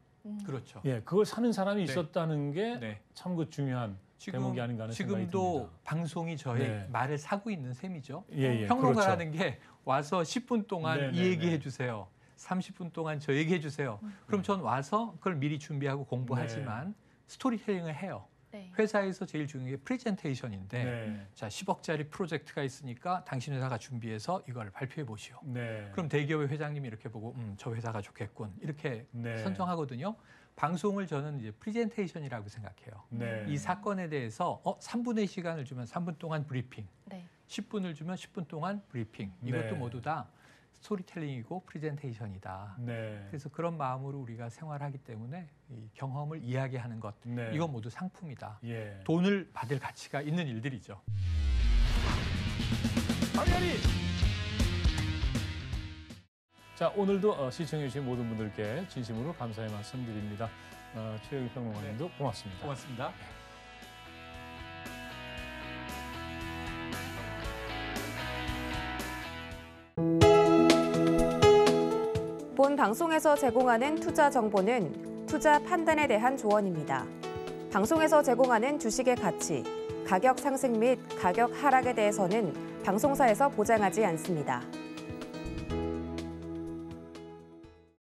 그렇죠. 예, 그걸 사는 사람이 네. 있었다는 게 네. 참 그 중요한 대목이 아닌가 하는 생각이 지금도 듭니다. 방송이 저의 네. 말을 사고 있는 셈이죠. 예, 예. 평론가라는 게 와서 10분 동안 네, 이 네, 얘기 네. 해주세요. 30분 동안 저 얘기 해주세요. 그럼 전 와서 그걸 미리 준비하고 공부하지만 스토리텔링을 해요. 네. 회사에서 제일 중요한 게 프레젠테이션인데 네. 자 10억짜리 프로젝트가 있으니까 당신 회사가 준비해서 이걸 발표해 보시오. 네. 그럼 대기업의 회장님이 이렇게 보고 저 회사가 좋겠군 이렇게 네. 선정하거든요. 방송을 저는 이제 프레젠테이션이라고 생각해요. 네. 이 사건에 대해서 3분의 시간을 주면 3분 동안 브리핑, 네. 10분을 주면 10분 동안 브리핑. 이것도 네. 모두 다 스토리텔링이고 프레젠테이션이다. 네. 그래서 그런 마음으로 우리가 생활하기 때문에 이 경험을 이야기하는 것, 네. 이건 모두 상품이다. 예. 돈을 받을 가치가 있는 일들이죠. 자, 오늘도 시청해 주신 모든 분들께 진심으로 감사의 말씀드립니다. 최영희 평론가님도 고맙습니다. 고맙습니다. 본 방송에서 제공하는 투자 정보는 투자 판단에 대한 조언입니다. 방송에서 제공하는 주식의 가치, 가격 상승 및 가격 하락에 대해서는 방송사에서 보장하지 않습니다.